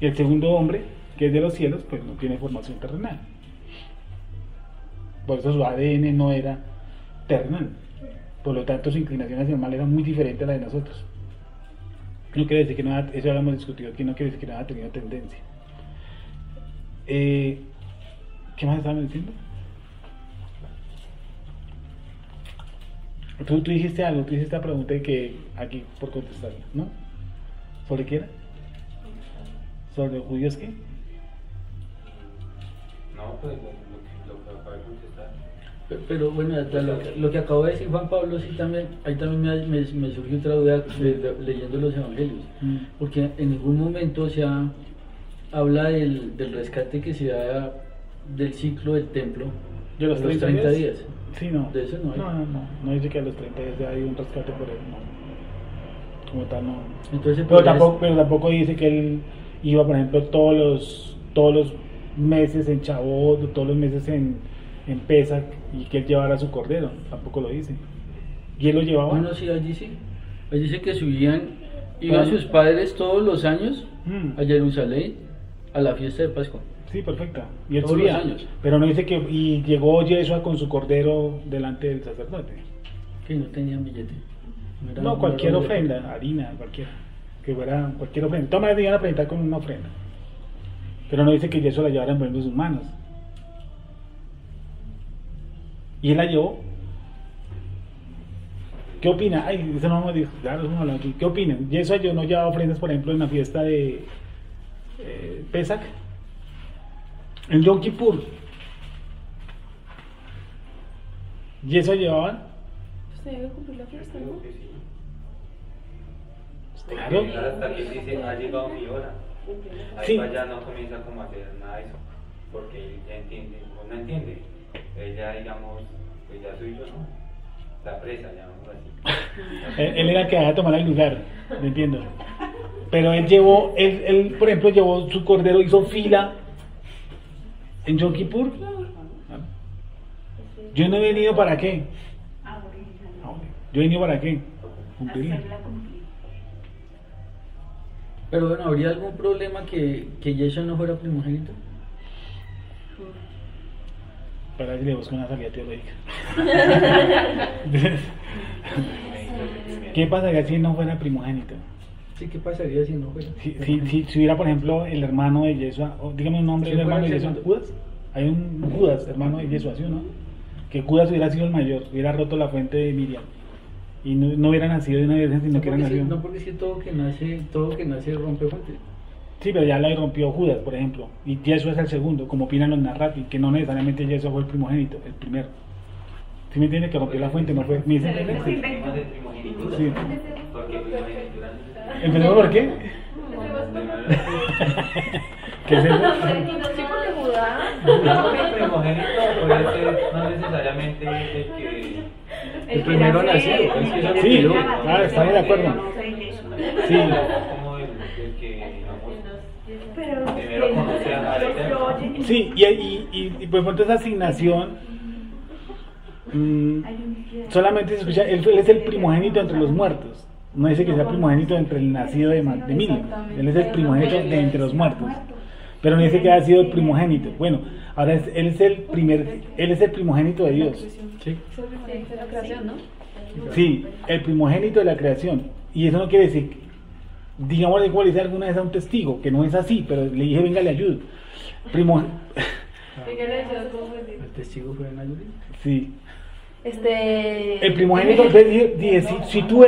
Y el segundo hombre, que es de los cielos, pues no tiene formación terrenal. Por eso su ADN no era terrenal. Por lo tanto, su inclinación hacia el mal era muy diferente a la de nosotros. No quiere decir que no, eso ya lo hemos discutido aquí, no quiere decir que no haya tenido tendencia. ¿Qué más estaban diciendo? Tú dijiste algo, tú hiciste esta pregunta de que aquí por contestarla, ¿no? ¿Sobre qué era? ¿Sobre los judíos qué? No, pues lo que acabo de contestar. Pero bueno, lo que acabo de decir Juan Pablo, sí, también, ahí también me surgió otra duda leyendo los evangelios, porque en ningún momento habla del rescate que se da del ciclo del templo de los 30 días. Sí, no. De eso no hay. No dice que a los 30 días hay un rescate por él, no. Como tal, no. Entonces, pero tampoco dice que él iba, por ejemplo, todos los meses en Chabot, todos los meses en Pesach, y que él llevara su cordero, tampoco lo dice. ¿Y él lo llevaba? No, sí, allí sí. Allí dice que iban sus padres todos los años a Jerusalén a la fiesta de Pascua. Sí, perfecto. Y él todos subía, los años. pero no dice que y llegó Yeshua con su cordero delante del sacerdote. Que no tenían billete. No, cualquier ofrenda, harina, cualquiera. Que fuera cualquier ofrenda. Todas maneras iban a presentar con una ofrenda. Pero no dice que Yeshua la llevara en sus manos. Y él la llevó. ¿Qué opina? Ay, eso no vamos a decir, claro, eso no hablamos aquí. ¿Qué opinan? Yeshua yo no llevaba ofrendas, por ejemplo, en la fiesta de Pesach. En Yom Kippur. ¿Yeshua llevaban? Usted debe cumplir la fiesta, Creo ¿no? que sí. Claro. Hasta que dice, ha llegado mi hora. Ahí Sí. para allá no comienza como a hacer nada de eso, porque él ya entiende, o no entiende. Ella, digamos, pues ya soy yo, ¿no? La presa, llamémoslo así. Él era el que había que tomar el lugar, ¿me entiendo? Pero él, por ejemplo, llevó su cordero, hizo fila en Yom Kippur. Yo no he venido para qué. Yo he venido para qué. Cumplir. Pero bueno, ¿habría algún problema que Yeshua no fuera primogénito? Para ver si le busco una salida teológica. ¿Qué pasaría si no fuera primogénito? Sí, ¿qué pasaría si no fuera? Si hubiera, por ejemplo, el hermano de Yeshua, o dígame un nombre del hermano de Yeshua, Judas. Hay un Judas, hermano de Yeshua, ¿sí o no? Que Judas hubiera sido el mayor, hubiera roto la fuente de Miriam. Y no hubiera nacido de una virgen, sino que hubiera nacido. No, porque si todo que nace rompe fuente. Sí, pero ya la rompió Judas, por ejemplo. Y Yeshua es el segundo, como opinan los narrati, que no necesariamente Yeshua fue el primogénito, el primero. ¿Sí me entiende? Que rompió la fuente, no fue. ¿Me dicen El tema de primogenitura. Sí. Porque primogenitura. ¿Empezamos por qué? ¿Qué es eso? Sí, porque Judá. El primogénito puede ser no necesariamente El primero nacido. Sí, estamos de acuerdo. Sí. como el que, digamos, primero conoce a la Sí, y pues por esa asignación solamente se escucha, él es el primogénito entre los muertos. No dice que sea primogénito entre el nacido de Milio. Él es el primogénito de entre los muertos. Pero no dice que haya sido el primogénito. Bueno, ahora él es el primogénito de Dios. Sí. De la creación, ¿no? Sí, el primogénito de la creación. Y eso no quiere decir, digamos, de cual dice alguna vez a un testigo, que no es así, pero le dije, venga, le ayudo. El testigo fue en ayuda. Sí. El primogénito, entonces dije, si tú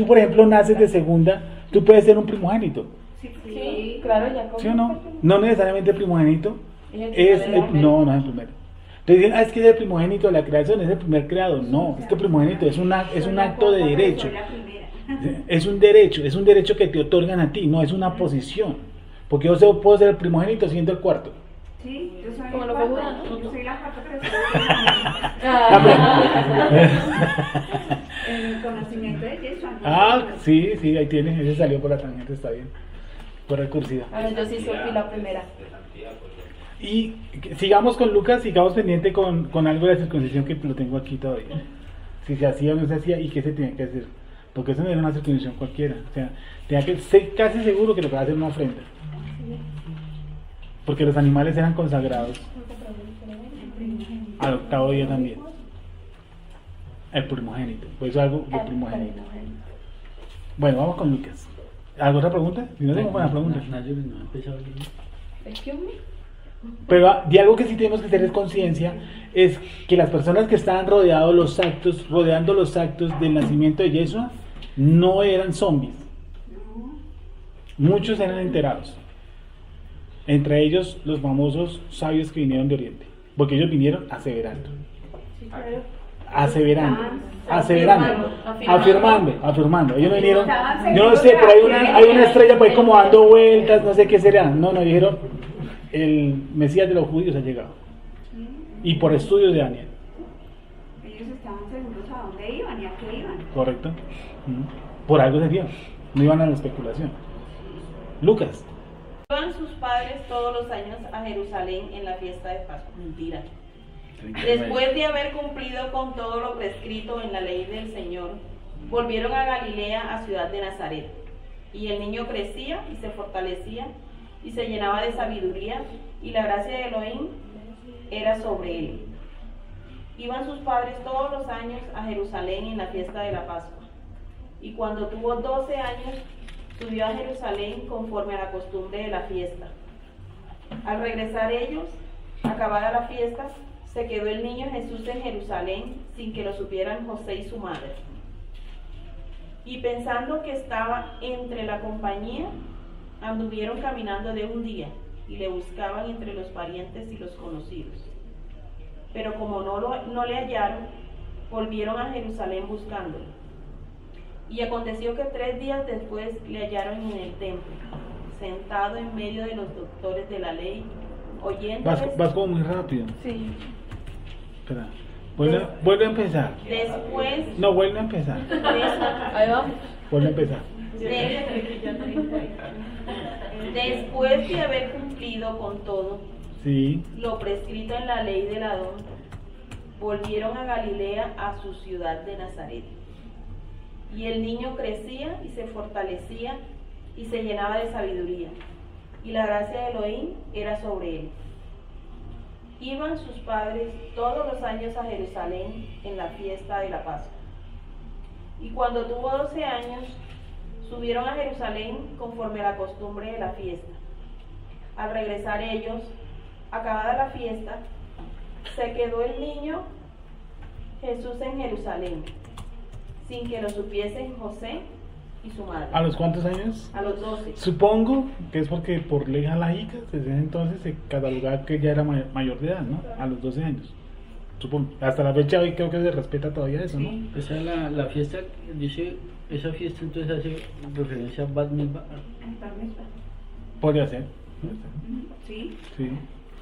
por ejemplo naces de segunda, tú puedes ser un primogénito. Sí, claro, ya como. ¿Sí o no? No necesariamente el primogénito es no es el primero. Entonces dicen, es que es el primogénito de la creación, es el primer creado. No, es que el primogénito es un acto de derecho. Es un derecho que te otorgan a ti, no es una posición. Porque yo puedo ser el primogénito siendo el cuarto. Sí, yo soy Como el lo cuarto, que Judá, ¿no? yo soy la cuarta, pero soy el conocimiento de Yeshua. Sí, ahí tienes, ese salió por la tangente, está bien. Por recursiva. Ahora yo sí soy la primera. Y sigamos con Lucas, sigamos pendiente con algo de la circuncisión que lo tengo aquí todavía. Si se hacía o no se hacía y qué se tenía que hacer. Porque eso no era una circuncisión cualquiera. O sea, tenía que ser casi seguro que lo que va a hacer una ofrenda. Porque los animales eran consagrados al octavo día también. El primogénito. Pues algo de primogénito. Bueno, vamos con Lucas. ¿Alguna otra pregunta? Si no tengo buenas preguntas. No ha empezado bien. Excuse me. Pero de algo que sí tenemos que tener conciencia es que las personas que estaban rodeando los actos del nacimiento de Yeshua no eran zombies. Muchos eran enterados. Entre ellos los famosos sabios que vinieron de Oriente. Porque ellos vinieron aseverando. Afirmando. Ellos no vinieron, yo no sé, pero hay una estrella por ahí como dando vueltas, no sé qué será. No, dijeron, el Mesías de los judíos ha llegado. Y por estudios de Daniel. Ellos estaban seguros a dónde iban y a qué iban. Correcto. Por algo se vio. No iban a la especulación. Lucas. Iban sus padres todos los años a Jerusalén en la fiesta de Pascua. Mentira. Después de haber cumplido con todo lo prescrito en la ley del Señor, volvieron a Galilea, a ciudad de Nazaret. Y el niño crecía y se fortalecía y se llenaba de sabiduría, y la gracia de Elohim era sobre él. Iban sus padres todos los años a Jerusalén en la fiesta de la Pascua. Y cuando tuvo 12 años, subió a Jerusalén conforme a la costumbre de la fiesta. Al regresar ellos, acabada la fiesta, se quedó el niño Jesús en Jerusalén sin que lo supieran José y su madre. Y pensando que estaba entre la compañía, anduvieron caminando de un día y le buscaban entre los parientes y los conocidos. Pero como no le hallaron, volvieron a Jerusalén buscándolo. Y aconteció que 3 días después le hallaron en el templo, sentado en medio de los doctores de la ley, oyéndoles. Vas como muy rápido. Sí. Espera. Vuelve a empezar. Después. No, vuelve a empezar. Ahí vamos. Vuelve a empezar. Después de haber cumplido con todo Sí. lo prescrito en la ley del Adón, volvieron a Galilea, a su ciudad de Nazaret. Y el niño crecía y se fortalecía y se llenaba de sabiduría, y la gracia de Elohim era sobre él. Iban sus padres todos los años a Jerusalén en la fiesta de la Pascua. Y cuando tuvo 12 años, subieron a Jerusalén conforme a la costumbre de la fiesta. Al regresar ellos, acabada la fiesta, se quedó el niño Jesús en Jerusalén, sin que lo supiesen José y su madre. ¿A los cuántos años? A los 12. Supongo que es porque por ley jalaica desde entonces se catalogaba que ya era mayor de edad, ¿no? A los 12 años. Supongo. Hasta la fecha hoy creo que se respeta todavía eso, ¿no? Esa es la fiesta, dice, esa fiesta entonces hace referencia a Bat Mitzvah. Podría ser. Sí, Sí.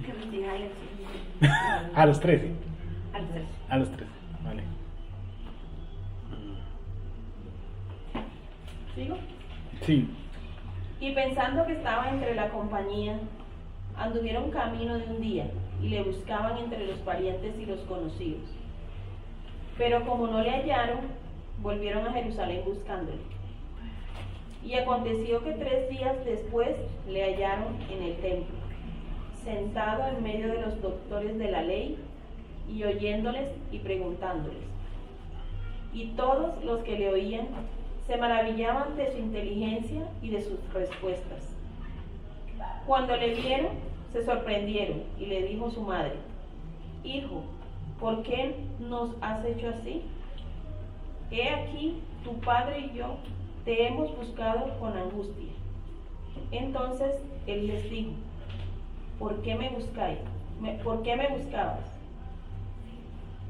que nos diga él. A los 13. Al tercer. A los 13. Vale. ¿Sigo? Sí. Y pensando que estaba entre la compañía, anduvieron camino de un día y le buscaban entre los parientes y los conocidos. Pero como no le hallaron, volvieron a Jerusalén buscándole. Y aconteció que 3 días después le hallaron en el templo, sentado en medio de los doctores de la ley, y oyéndoles y preguntándoles. Y todos los que le oían se maravillaban de su inteligencia y de sus respuestas. Cuando le vieron, se sorprendieron, y le dijo su madre: Hijo, ¿por qué nos has hecho así? He aquí, tu padre y yo te hemos buscado con angustia. Entonces él les dijo: ¿Por qué me buscáis? ¿Por qué me buscabas?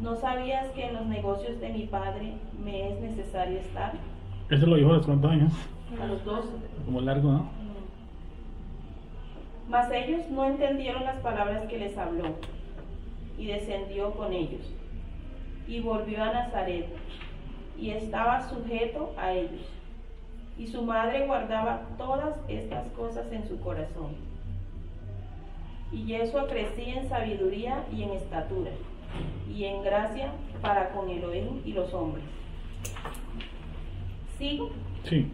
¿No sabías que en los negocios de mi padre me es necesario estar? Eso lo dijo a los cuántos años, A los 12. como largo, ¿no? Mas ellos no entendieron las palabras que les habló, y descendió con ellos, y volvió a Nazaret, y estaba sujeto a ellos. Y su madre guardaba todas estas cosas en su corazón. Y Yeshua crecía en sabiduría y en estatura, y en gracia para con Elohim y los hombres. ¿Sigo? Sí.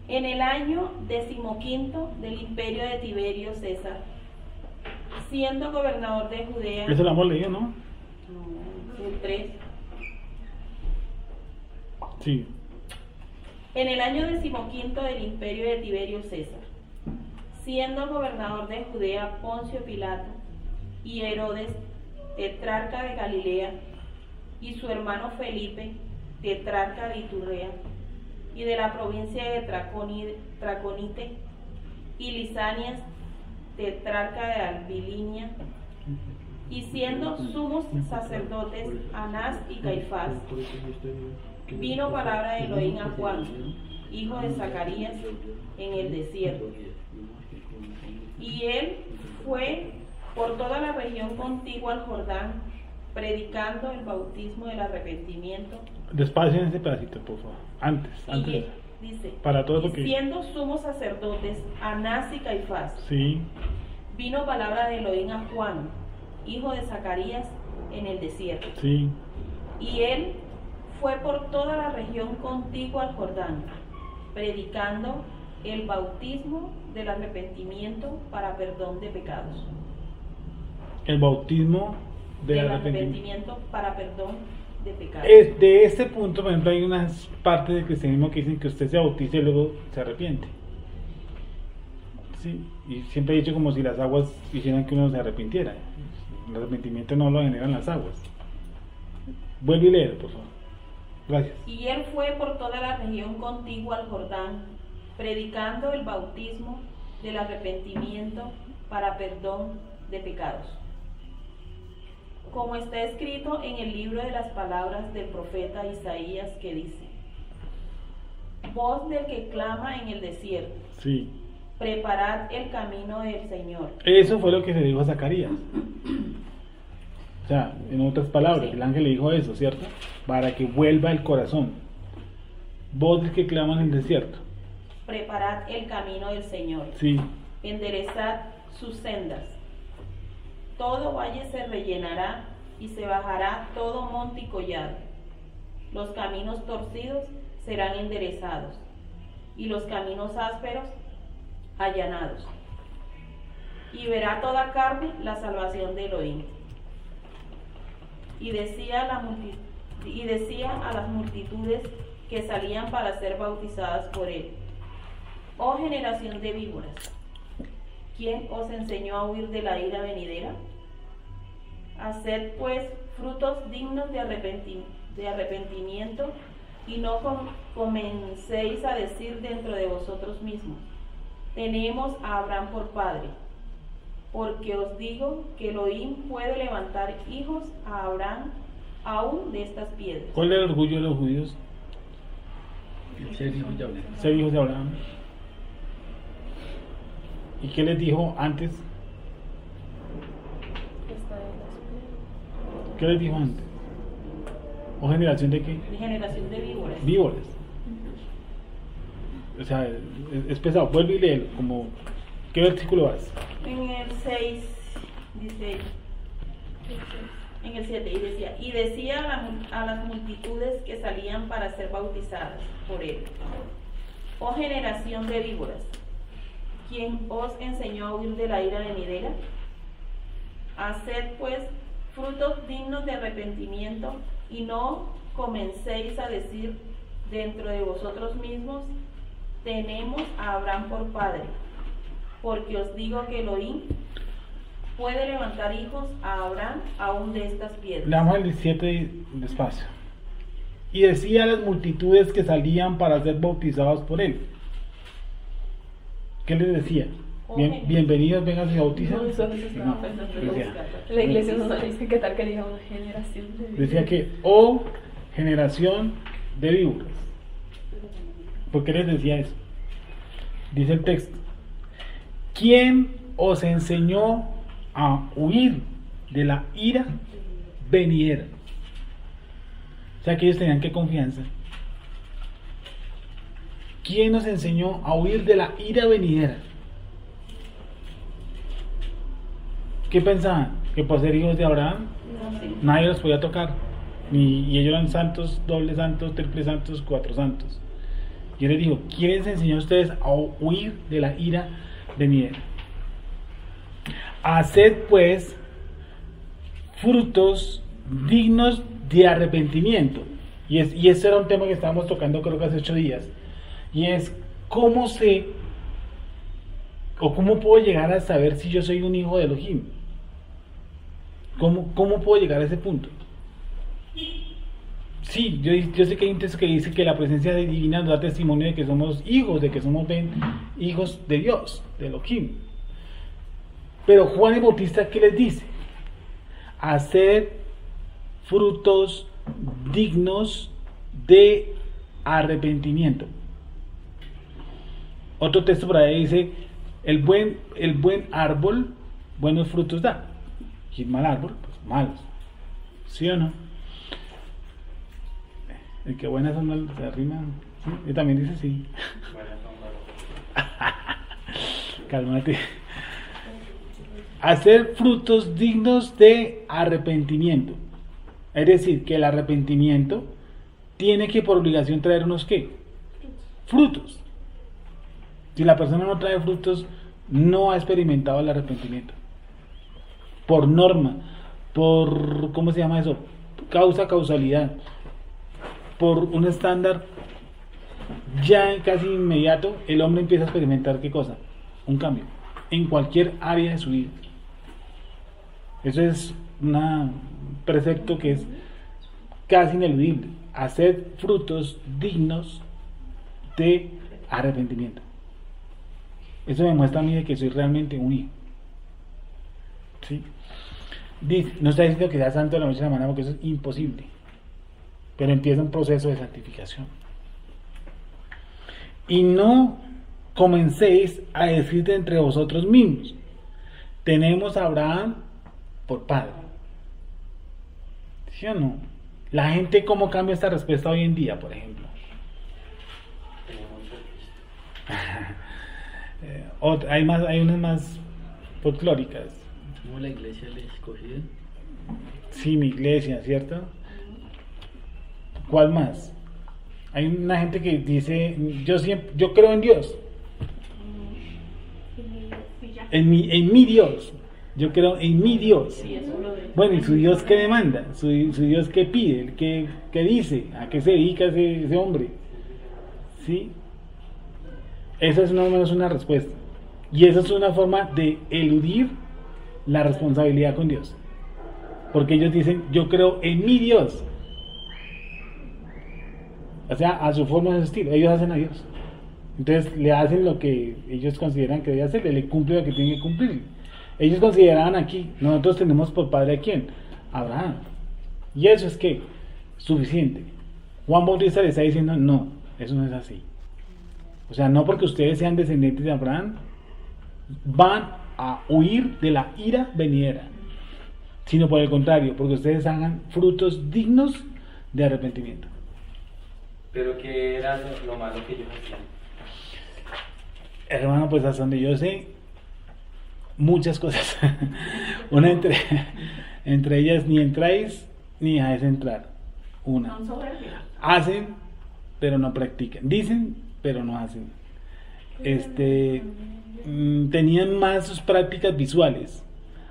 En el año 15 del imperio de Tiberio César, siendo gobernador de Judea... Eso lo hemos leído, ¿no? No, el 3. Sí. En el año 15 del imperio de Tiberio César, siendo gobernador de Judea Poncio Pilato y Herodes, tetrarca de Galilea, y su hermano Felipe, tetrarca de Iturrea, y de la provincia de Traconite, y Lisanias, tetrarca de Abilinia, y siendo sumos sacerdotes Anás y Caifás, vino palabra de Elohim a Juan, hijo de Zacarías, en el desierto. Y él fue por toda la región contigua al Jordán, predicando el bautismo del arrepentimiento. Despacio en ese pedacito, por favor. Antes. Dice, Para todo y porque... siendo sumos sacerdotes Anás y Caifás, Sí. vino palabra de Elohim a Juan, hijo de Zacarías, en el desierto. Sí. Y él fue por toda la región contigua al Jordán, predicando el bautismo del arrepentimiento para perdón de pecados. El bautismo del Del arrepentimiento. arrepentimiento para perdón de pecados. De este punto, por ejemplo, hay unas partes del cristianismo que dicen que usted se bautiza y luego se arrepiente. Sí, y siempre he dicho como si las aguas hicieran que uno se arrepintiera. El arrepentimiento no lo generan las aguas. Vuelve y léelo, por favor. Gracias. Y él fue por toda la región contigua al Jordán, predicando el bautismo del arrepentimiento para perdón de pecados. Como está escrito en el libro de las palabras del profeta Isaías, que dice: voz del que clama en el desierto, Sí. preparad el camino del Señor. Eso fue lo que se dijo a Zacarías. O sea, en otras palabras, Sí. el ángel le dijo eso, ¿cierto? Para que vuelva el corazón. Voz del que clama en el desierto. Preparad el camino del Señor. Sí. Enderezad sus sendas. Todo valle se rellenará y se bajará todo monte y collado. Los caminos torcidos serán enderezados y los caminos ásperos allanados. Y verá toda carne la salvación de Elohim. Y decía a las multitudes que salían para ser bautizadas por él: oh generación de víboras, ¿quién os enseñó a huir de la ira venidera? Haced pues frutos dignos de arrepentimiento, y no comencéis a decir dentro de vosotros mismos: tenemos a Abraham por padre. Porque os digo que Elohim puede levantar hijos a Abraham aún de estas piedras. ¿Cuál era el orgullo de los judíos? Ser hijos de Abraham. Ser hijos de Abraham. ¿Y qué les dijo antes? ¿Qué les dijo antes? ¿O generación de qué? De generación de víboras. Víboras. O sea, es pesado. Vuelve y léelo. Como, ¿qué versículo vas? En el 6 dice: en el 7, y decía a las multitudes que salían para ser bautizadas por él: oh generación de víboras, ¿quién os enseñó a huir de la ira venidera? Haced pues frutos dignos de arrepentimiento, y no comencéis a decir dentro de vosotros mismos: tenemos a Abraham por padre, porque os digo que Elohim puede levantar hijos a Abraham aún de estas piedras. Leamos el 17 despacio. Y decía a las multitudes que salían para ser bautizados por él. ¿Qué les decía? Bienvenidos, vengan y bautizan. No, eso estaba pensando. La iglesia nos dice que tal que diga una generación de víboras. Decía que, oh generación de víboras. ¿Por qué les decía eso? Dice el texto: ¿quién os enseñó a huir de la ira venidera? O sea que ellos tenían que confianza. ¿Quién nos enseñó a huir de la ira venidera? ¿Qué pensaban? ¿Que por ser hijos de Abraham nadie los podía tocar? Y ellos eran santos, doble santos, triple santos, cuatro santos. Yo les digo, ¿quién les enseñó a ustedes a huir de la ira venidera? Haced pues frutos dignos de arrepentimiento. Y ese era un tema que estábamos tocando creo que hace 8 días. Y es cómo sé o cómo puedo llegar a saber si yo soy un hijo de Elohim. ¿Cómo puedo llegar a ese punto? Sí, yo sé que hay un texto que dice que la presencia divina nos da testimonio de que somos hijos, de que somos hijos de Dios, de Elohim. Pero Juan el Bautista, ¿qué les dice? Hacer frutos dignos de arrepentimiento. Otro texto por ahí dice: el buen árbol buenos frutos da, y el mal árbol pues malos. ¿Sí o no? El que buenas son malas se rima, ¿sí? Y también dice sí. Buenas son malas. Cálmate. Hacer frutos dignos de arrepentimiento. Es decir, que el arrepentimiento tiene que por obligación traer unos ¿qué? Frutos. Si la persona no trae frutos, no ha experimentado el arrepentimiento. Por norma, por, ¿cómo se llama eso? Causalidad. Por un estándar ya casi inmediato, el hombre empieza a experimentar ¿qué cosa? Un cambio. En cualquier área de su vida. Eso es un precepto que es casi ineludible. Hacer frutos dignos de arrepentimiento. Eso me muestra a mí de que soy realmente un hijo. ¿Sí? Dice, no está diciendo que sea santo de la noche a la mañana, porque eso es imposible. Pero empieza un proceso de santificación. Y no comencéis a decir de entre vosotros mismos: tenemos a Abraham por padre. ¿Sí o no? La gente, ¿cómo cambia esta respuesta hoy en día, por ejemplo? Hay unas más folclóricas. Como la iglesia le escogida. Sí, mi iglesia, ¿cierto? ¿Cuál más? Hay una gente que dice: yo creo en Dios. En mi Dios. Yo creo en mi Dios. Sí, eso lo de... Bueno, ¿y su Dios qué demanda? ¿Su Dios qué pide? ¿Qué dice? ¿A qué se dedica ese hombre? ¿Sí? Esa es más o menos una respuesta. Y esa es una forma de eludir la responsabilidad con Dios. Porque ellos dicen: yo creo en mi Dios. O sea, a su forma, a su estilo. Ellos hacen a Dios. Entonces le hacen lo que ellos consideran que debe hacer, le cumple lo que tiene que cumplir. Ellos consideraban aquí: nosotros tenemos por padre ¿a quién? Abraham. Y eso es que suficiente. Juan Bautista le está diciendo: no, eso no es así. O sea, no porque ustedes sean descendientes de Abraham van a huir de la ira venidera, sino por el contrario, porque ustedes hagan frutos dignos de arrepentimiento. Pero ¿qué era lo malo que ellos hacían? Hermano, pues hasta donde yo sé, muchas cosas. Una Entre ellas, ni entráis ni dejáis entrar. Una. Son soberbios. Hacen, pero no practican. Dicen, pero no hacen. Tenían más sus prácticas visuales.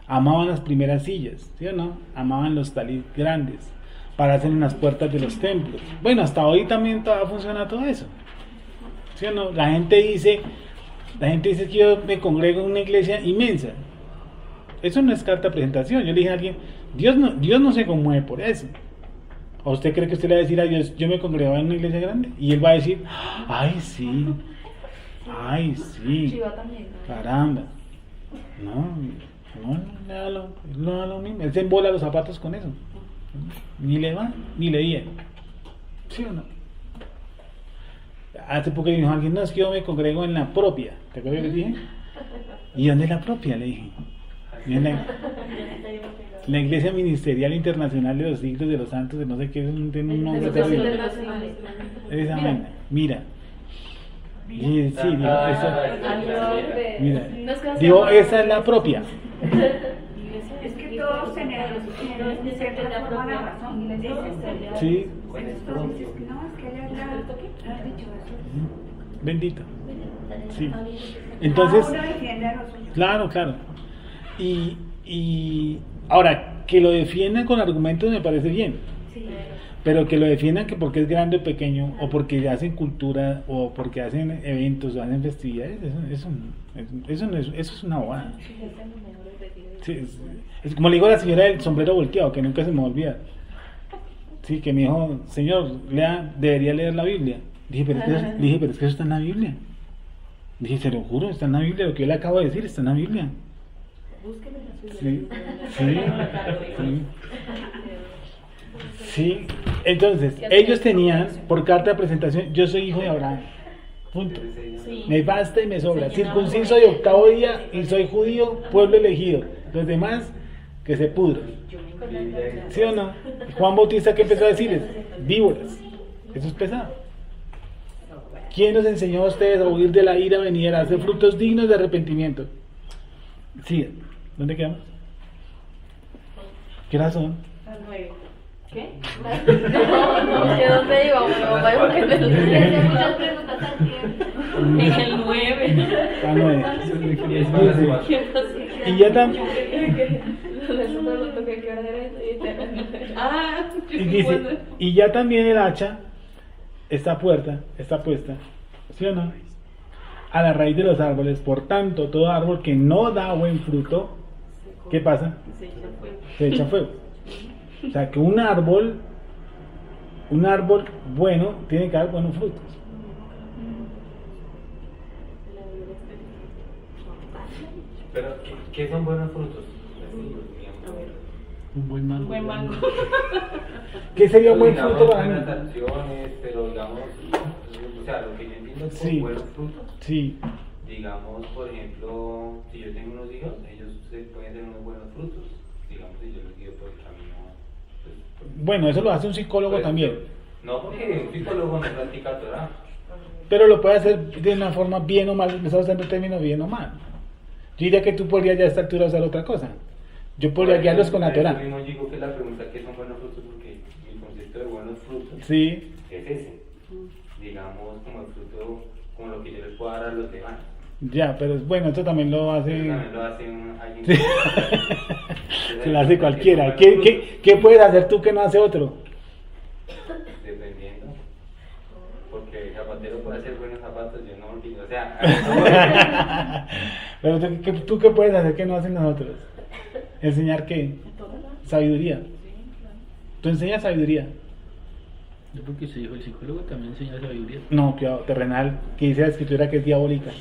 Amaban las primeras sillas, ¿sí o no? Amaban los talis grandes para hacer en las puertas de los templos. Bueno, hasta hoy también todavía funciona todo eso, ¿sí o no? La gente dice que yo me congrego en una iglesia inmensa. Eso no es carta de presentación. Yo le dije a alguien, Dios no se conmueve por eso. ¿O usted cree que usted le va a decir a Dios, yo me congregaba en una iglesia grande? Y él va a decir, ay sí, Chiva también, ¿no? caramba. No le da lo mismo. Él se embola los zapatos con eso. Ni le va, ni le viene. ¿Sí o no? Hace poco le dijo a alguien, no, es que yo me congrego en la propia. ¿Te acuerdas que le dije? ¿Y dónde es la propia? Le dije. Y en la Iglesia Ministerial Internacional de los Siglos de los Santos, de no sé qué, tiene un nombre terrible. Esa vaina. Mira. Sí, mira. Digo, esa es la propia. Es que todos tenemos cierta forma la razón. Sí. Todos dicen que no, es que ella es la... ¿Has dicho eso? Bendito. Sí. Entonces, Cada uno defiende a los suyos. claro. Y ahora, que lo defiendan con argumentos me parece bien. Sí. Pero que lo defiendan que porque es grande o pequeño, o porque hacen cultura, o porque hacen eventos, o hacen festividades, eso es una bobada. Sí, es como le digo a la señora del sombrero volteado, que nunca se me va a olvidar. Sí, que me dijo, señor, debería leer la Biblia. Dije, pero es que eso está en la Biblia. Dije, se lo juro, está en la Biblia, lo que yo le acabo de decir está en la Biblia. Sí. Entonces, ellos tenían, por carta de presentación, yo soy hijo de Abraham. Punto. Me basta y me sobra. Circunciso de 8º día y soy judío, pueblo elegido. Los demás, que se pudran. ¿Sí o no? Juan Bautista, ¿qué empezó a decirles? Víboras. Eso es pesado. ¿Quién nos enseñó a ustedes a huir de la ira venidera, a hacer frutos dignos de arrepentimiento? Sí. ¿Dónde quedamos? ¿Qué razón? Al 9. ¿Qué? No sé dónde íbamos, mamá dijo que me lo Hice muchas preguntas al tiempo. En el 9. Ah, no. Y ya también. Y dice, y ya también el hacha está puesta, ¿sí o no? A la raíz de los árboles. Por tanto, todo árbol que no da buen fruto, ¿qué pasa? Se echa fuego. O sea que un árbol bueno tiene que dar buenos frutos. Pero, ¿qué son buenos frutos? Un buen mango. Buen mango. ¿Qué sería un buen Digamos, fruto para buenas mí? acciones, pero digamos, o sea, lo que yo entiendo es Sí. buenos frutos. Sí. Digamos, por ejemplo, si yo tengo unos hijos, ellos pueden tener unos buenos frutos. Digamos, si yo los guío por el camino. Pues, Bueno, eso lo hace un psicólogo pues, también. No, porque un psicólogo no practica Torah. Pero lo puede hacer de una forma bien o mal. Me está usando el término bien o mal. Yo diría que tú podrías ya a esta altura usar otra cosa. Yo podría guiarlos con la Torah. Yo mismo digo que la pregunta que son buenos frutos, porque el concepto de buenos frutos Sí. es ese. Digamos, como el fruto, como lo que yo les puedo dar a los demás. Ya, pero bueno, esto también lo hace. También lo hace alguien. Sí. Se lo hace cualquiera. ¿Qué puedes hacer tú que no hace otro? Dependiendo. Porque el zapatero puede hacer buenos zapatos, yo no olvido. O sea, Pero ¿tú qué puedes hacer que no hacen nosotros? ¿Enseñar qué? Sabiduría. ¿Tú enseñas sabiduría? Yo porque se dijo el psicólogo también enseña sabiduría. No, cuidado, terrenal, que dice la escritura que es diabólica.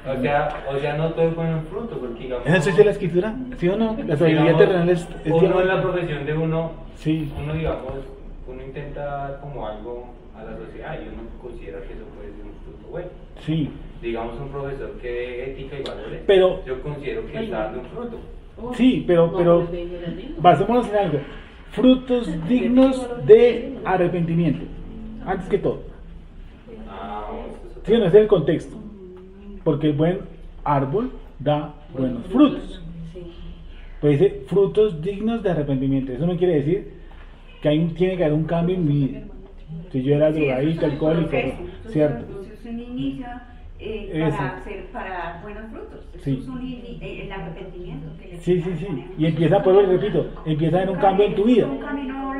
o sea, no todo es bueno en fruto, porque digamos. ¿Eso dice la escritura? ¿Sí o no? La sabiduría digamos, terrenal es uno en la diabólica. profesión de uno, Sí. uno intenta dar como algo a la sociedad y uno considera que eso puede ser un fruto bueno. Sí. Digamos, un profesor que de ética y valores, Pero- yo considero que está dando un fruto. Sí, pero basémonos en algo. Frutos dignos de arrepentimiento. Antes que todo. Sí, no es el contexto. Porque el buen árbol da buenos frutos. Pues dice frutos dignos de arrepentimiento. Eso no quiere decir que tiene que haber un cambio en mi vida. Si yo era drogadicto, alcohólico, ¿cierto? Eso es un inicio para dar buenos frutos. Eso Sí. es el arrepentimiento. Que Sí. Y empieza, pues lo repito, empieza a haber un cambio en tu vida. Un camino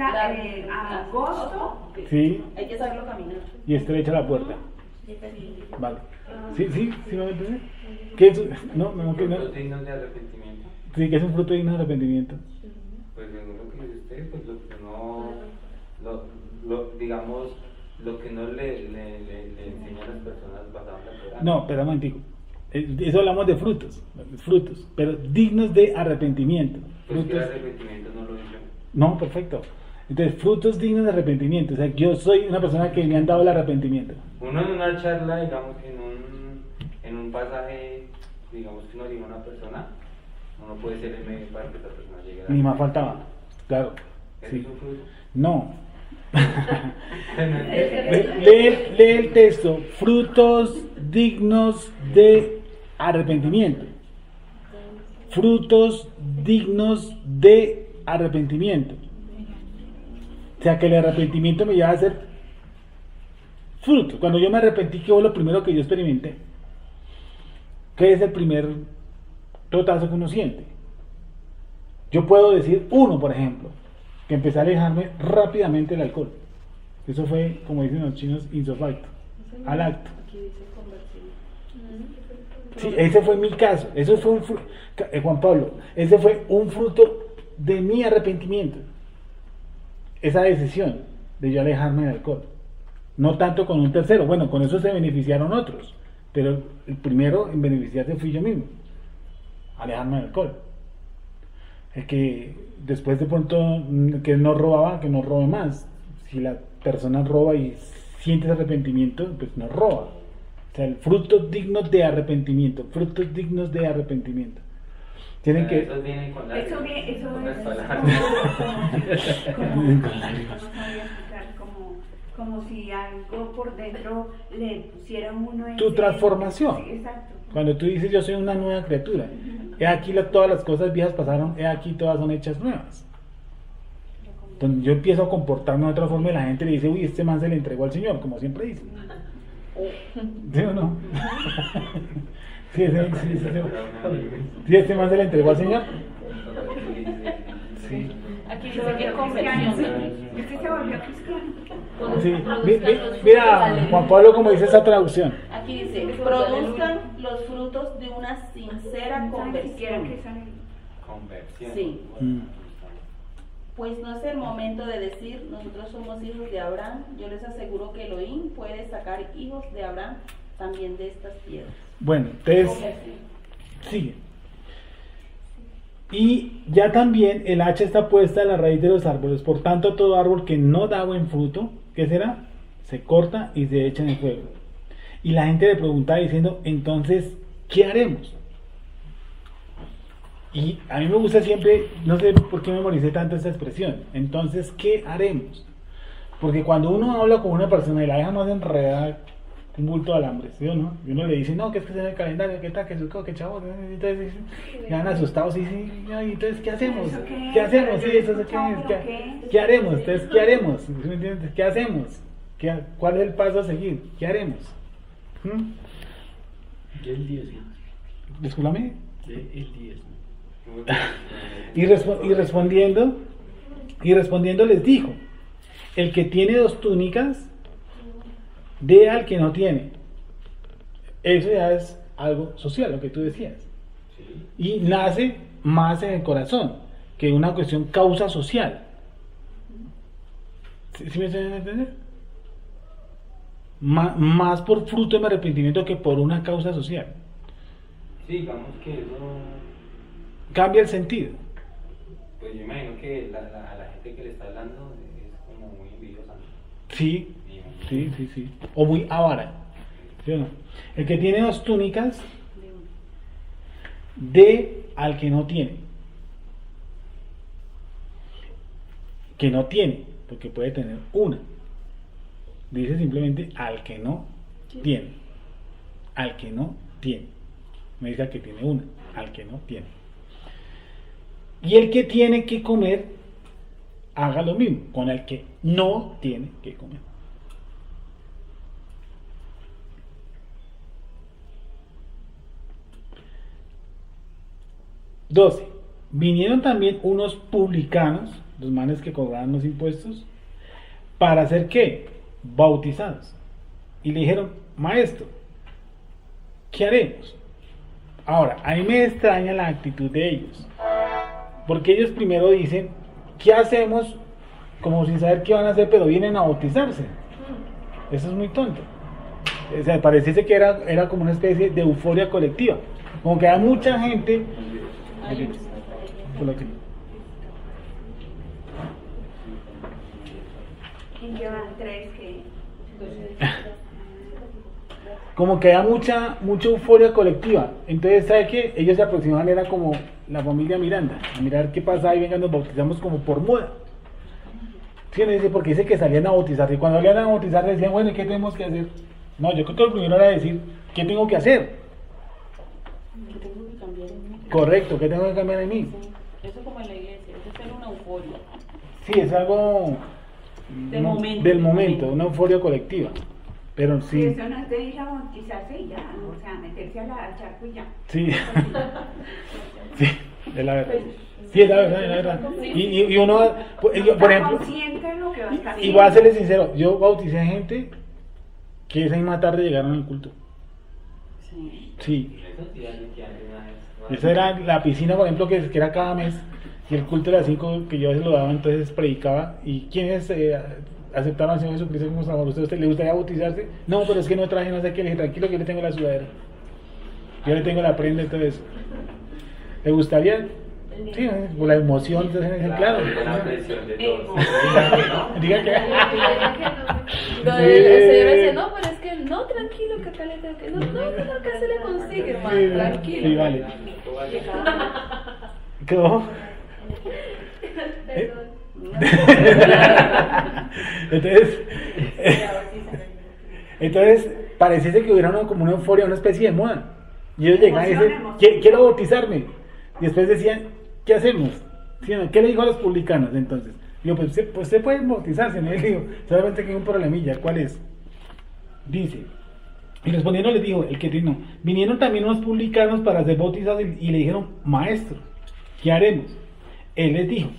angosto. Sí. Hay que saberlo caminar. Y estrecha la puerta. Vale. Sí, me entiendes. ¿Qué es? No, que no. Frutos dignos de arrepentimiento. Sí, que es un fruto digno de arrepentimiento. Pues según lo que dice usted, pues lo que no, digamos, lo que no le enseñan a las personas basado en la Torá. No, espera un momentico. Eso hablamos de frutos, pero dignos de arrepentimiento. Pues que el Frutos. arrepentimiento no lo dice. No, perfecto. Entonces, frutos dignos de arrepentimiento. O sea, yo soy una persona que me han dado el arrepentimiento. Uno en una charla, digamos, en un pasaje, digamos que uno diga a una persona, uno puede ser el medio para que esa persona llegue a la... Ni más faltaba. Claro. ¿Eso Sí. es un fruto? No. Lee el texto. Frutos dignos de arrepentimiento. Frutos dignos de arrepentimiento. O sea que el arrepentimiento me lleva a ser fruto. Cuando yo me arrepentí, ¿qué fue lo primero que yo experimenté? ¿Qué es el primer totazo que uno siente? Yo puedo decir uno, por ejemplo, que empecé a alejarme rápidamente del alcohol. Eso fue, como dicen los chinos, insofacto, al acto. Sí, ese fue mi caso. Eso fue Juan Pablo, ese fue un fruto de mi arrepentimiento. Esa decisión de yo alejarme del alcohol. No tanto con un tercero. Bueno, con eso se beneficiaron otros. Pero el primero en beneficiarse fui yo mismo. Alejarme del alcohol. Es que después de pronto que no robaba, que no robe más. Si la persona roba y siente ese arrepentimiento, pues no roba. O sea, el fruto digno de arrepentimiento. Frutos dignos de arrepentimiento. Tienen que... Eso viene con la... Eso es como si algo por dentro le pusiera uno en Tu transformación. Sí, exacto. Cuando tú dices yo soy una nueva criatura, he aquí todas las cosas viejas pasaron, he aquí todas son hechas nuevas. Entonces yo empiezo a comportarme de otra forma y la gente le dice, uy, este man se le entregó al Señor, como siempre dicen. ¿Sí o no? Sí, este man se le entregó al Señor. Sí. Aquí dice que conversión. Este se volvió cristiano. Sí. Mira, Juan Pablo, como dice esa traducción. Aquí dice, produzcan los frutos de una sincera conversión. Conversión. Sí. Mm. Pues no es el momento de decir, nosotros somos hijos de Abraham. Yo les aseguro que Elohim puede sacar hijos de Abraham también de estas piedras. Bueno, entonces, sigue. Y ya también el hacha está puesta en la raíz de los árboles. Por tanto, todo árbol que no da buen fruto, ¿qué será? Se corta y se echa en el fuego. Y la gente le preguntaba diciendo, entonces, ¿qué haremos? Y a mí me gusta siempre, no sé por qué memoricé tanto esta expresión. Entonces, ¿qué haremos? Porque cuando uno habla con una persona y la deja más enredada, un bulto de alambre, ¿sí o no? Y uno le dice, no, que es que se ve el calendario, que tal, que su que chavo, entonces quedan asustados y sí, entonces, ¿qué hacemos? ¿Qué hacemos? Sí, eso es ¿qué haremos? Entonces, ¿qué haremos? ¿Sí me entiendes? ¿Qué hacemos? ¿Cuál es el paso a seguir? ¿Qué haremos? Y el 10, ¿no? Discúlpame. El 10. Y respondiendo les dijo, el que tiene 2 túnicas, dé al que no tiene. Eso ya es algo social, lo que tú decías. Y nace más en el corazón que una cuestión causa social. ¿Sí me entienden a entender? Más por fruto de mi arrepentimiento que por una causa social. Sí, digamos que eso... Cambia el sentido. Pues yo imagino que a la gente que le está hablando es como muy envidiosa, ¿no? Sí. O muy avara. ¿Sí o no? El que tiene 2 túnicas, dé al que no tiene. Que no tiene, porque puede tener una. Dice simplemente al que no tiene. Al que no tiene. No dice al que tiene una, al que no tiene. Y el que tiene que comer, haga lo mismo con el que no tiene que comer. Doce. Vinieron también unos publicanos, los manes que cobraban los impuestos, para hacer ¿qué? Bautizados. Y le dijeron, maestro, ¿qué haremos? Ahora, a mí me extraña la actitud de ellos, porque ellos primero dicen, ¿qué hacemos? Como sin saber qué van a hacer, pero vienen a bautizarse. Eso es muy tonto. O sea, pareciese que era como una especie de euforia colectiva, como que hay mucha gente. ¿En qué van? ¿Tres que? Como que hay mucha euforia colectiva. Entonces, ¿sabe qué? Ellos se aproximaban, era como la familia Miranda, a mirar qué pasa y venga, nos bautizamos como por moda. Sí, no dice, porque dice que salían a bautizarse. Y cuando salían a bautizarse decían, bueno, ¿y qué tenemos que hacer? No, yo creo que lo primero era decir, ¿qué tengo que hacer? ¿Qué tengo que cambiar en mí? Correcto, ¿qué tengo que cambiar en mí? Eso como en la iglesia, eso es una euforia. Sí, es algo del momento, una euforia colectiva. Pero Sí, sí. eso no es de ir a bautizarse y ya, ¿no? O sea, meterse al charco y ya. Sí. Sí, es la verdad. Sí, es la verdad, es la verdad. Y uno, por ejemplo, consciente de lo que va a estar y voy a serles sincero, yo bauticé a gente que esa misma tarde llegaron al culto. Sí. Sí. Esa era la piscina, por ejemplo, que era cada mes. Y el culto de las 5 que yo a veces lo daba, entonces predicaba. ¿Y quiénes aceptaron al Señor Jesucristo como Salvador? ¿Usted le gustaría bautizarse? No, pero es que no traje no sé qué. Le dije, tranquilo que yo le tengo la sudadera. Yo le tengo la prenda y todo eso. ¿Le gustaría? Sí, por la emoción, entonces, claro. La presión de todos. Diga que. El señor dice, no, pero es que no, tranquilo, que acá le tengo que. No, acá se le consigue, hermano, Sí, tranquilo. sí, vale. ¿Cómo? Entonces pareciese que hubiera como una euforia, una especie de moda. Y ellos llegaban y dicen, quiero bautizarme. Y después decían, ¿qué hacemos? ¿Sí, no? ¿Qué le dijo a los publicanos entonces? Digo, pues usted puede bautizarse, ¿no? Y le digo, solamente que hay un problemilla, ¿cuál es? Dice, y respondiendo les dijo, el que no, vinieron también unos publicanos para ser bautizados y le dijeron, maestro, ¿qué haremos? Él les dijo,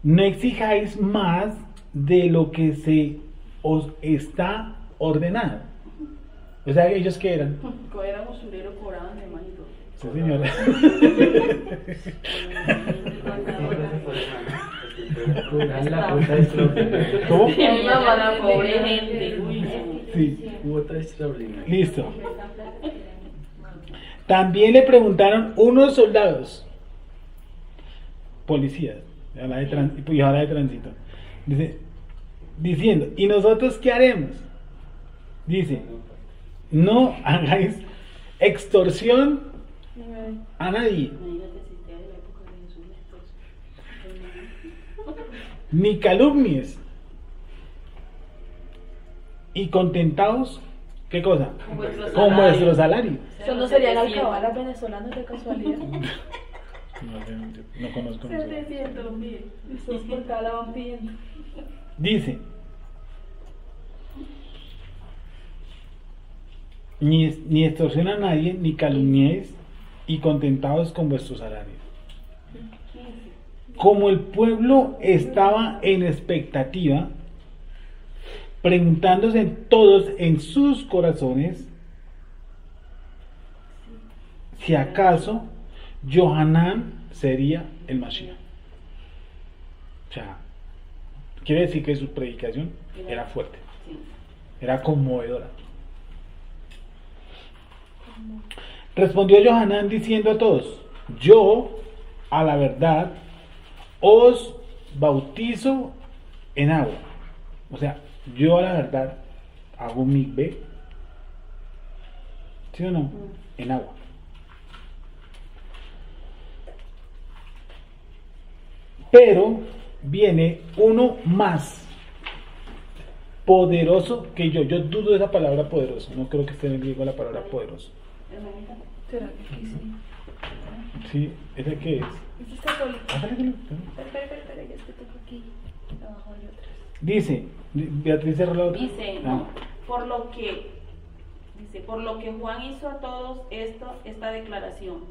no exijáis más de lo que se os está ordenado. O sea, ellos que eran. Era usurero, cobraban de más y todo. Sí, señora. ¿Cómo? Una para pobre gente. Uy, Sí. Cuota extraordinaria. Listo. También le preguntaron unos soldados, policías, y ahora de tránsito, dice, diciendo, ¿y nosotros qué haremos? Dice, no hagáis extorsión a nadie, imagínate si te de la época de Jesús, entonces. ni calumnies, y contentaos, ¿qué cosa? Con vuestro salario. ¿Eso no serían alcabalas venezolanas de casualidad? No conozco. 700.000. Estos por cada van pidiendo. Dice, ni extorsión a nadie, ni calumniéis, y contentados con vuestro salario. Como el pueblo estaba en expectativa, preguntándose todos en sus corazones si acaso Johanán sería el Mashiach. O sea, quiere decir que su predicación era fuerte, era conmovedora. Respondió Johanán diciendo a todos, yo a la verdad os bautizo en agua. O sea, yo a la verdad hago mikveh, ¿sí o no? En agua. Pero viene uno más poderoso que yo. Yo dudo de esa palabra poderoso. No creo que esté en el griego la palabra poderoso. Hermanita. Espera, que aquí sí. Sí, ¿esa qué es? Este es católico. Ándale, ándale. Espera, ya te toco aquí. Abajo hay otras. Dice, Beatriz cerró la otra. Dice, Ah. no, por lo que Juan hizo a todos esta declaración,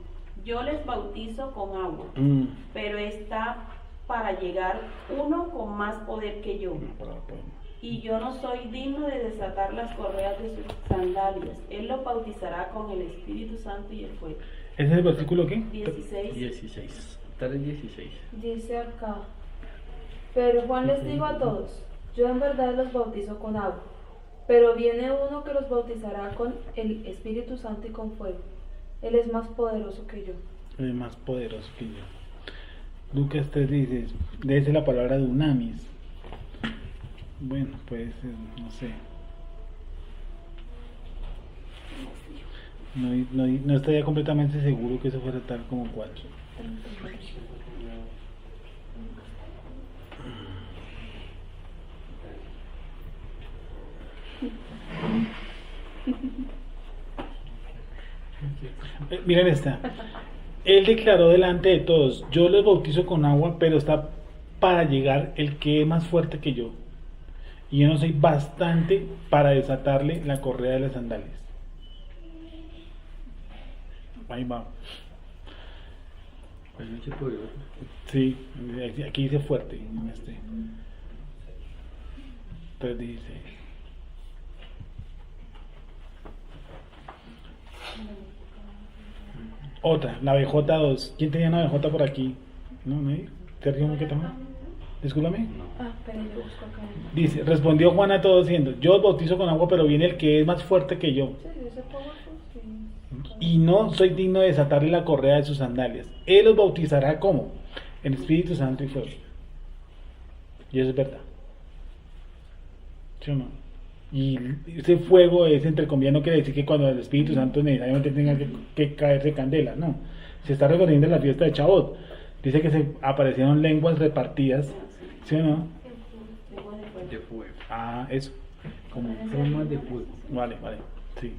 yo les bautizo con agua, Mm. pero está para llegar uno con más poder que yo, y yo no soy digno de desatar las correas de sus sandalias. Él los bautizará con el Espíritu Santo y el fuego. ¿Ese es el versículo qué? 16. 16. Está en 16. Dice acá, pero Juan les dijo a todos, yo en verdad los bautizo con agua, pero viene uno que los bautizará con el Espíritu Santo y con fuego. Él es más poderoso que yo. Es más poderoso que yo. Lucas 3 dice, dice la palabra dunamis. Bueno, pues, no sé. No estaría completamente seguro que eso fuera tal como cual. Miren esta. Él declaró delante de todos, yo los bautizo con agua, pero está para llegar el que es más fuerte que yo. Y yo no soy bastante para desatarle la correa de las sandalias. Ahí va. Pues no se puede. Sí, aquí dice fuerte. En este. Entonces dice. Otra, la BJ2. ¿Quién tenía una BJ por aquí? ¿No? ¿Nadie? ¿Sergio Moqueta? Discúlpame. Ah, espera, yo busco acá. Dice, respondió Juan a todos diciendo, yo os bautizo con agua, pero viene el que es más fuerte que yo. Sí, ese poco, sí. Y no soy digno de desatarle la correa de sus sandalias. Él los bautizará como en Espíritu Santo y fuego. Y eso es verdad. ¿Sí o no? Y ese fuego es entre comillas, no quiere decir que cuando el Espíritu Santo necesariamente tenga que caerse candela, no. Se está refiriendo a la fiesta de Chabot. Dice que se aparecieron lenguas repartidas, ¿sí o no? De fuego. Ah, eso. Como Formas de fuego. vale, sí.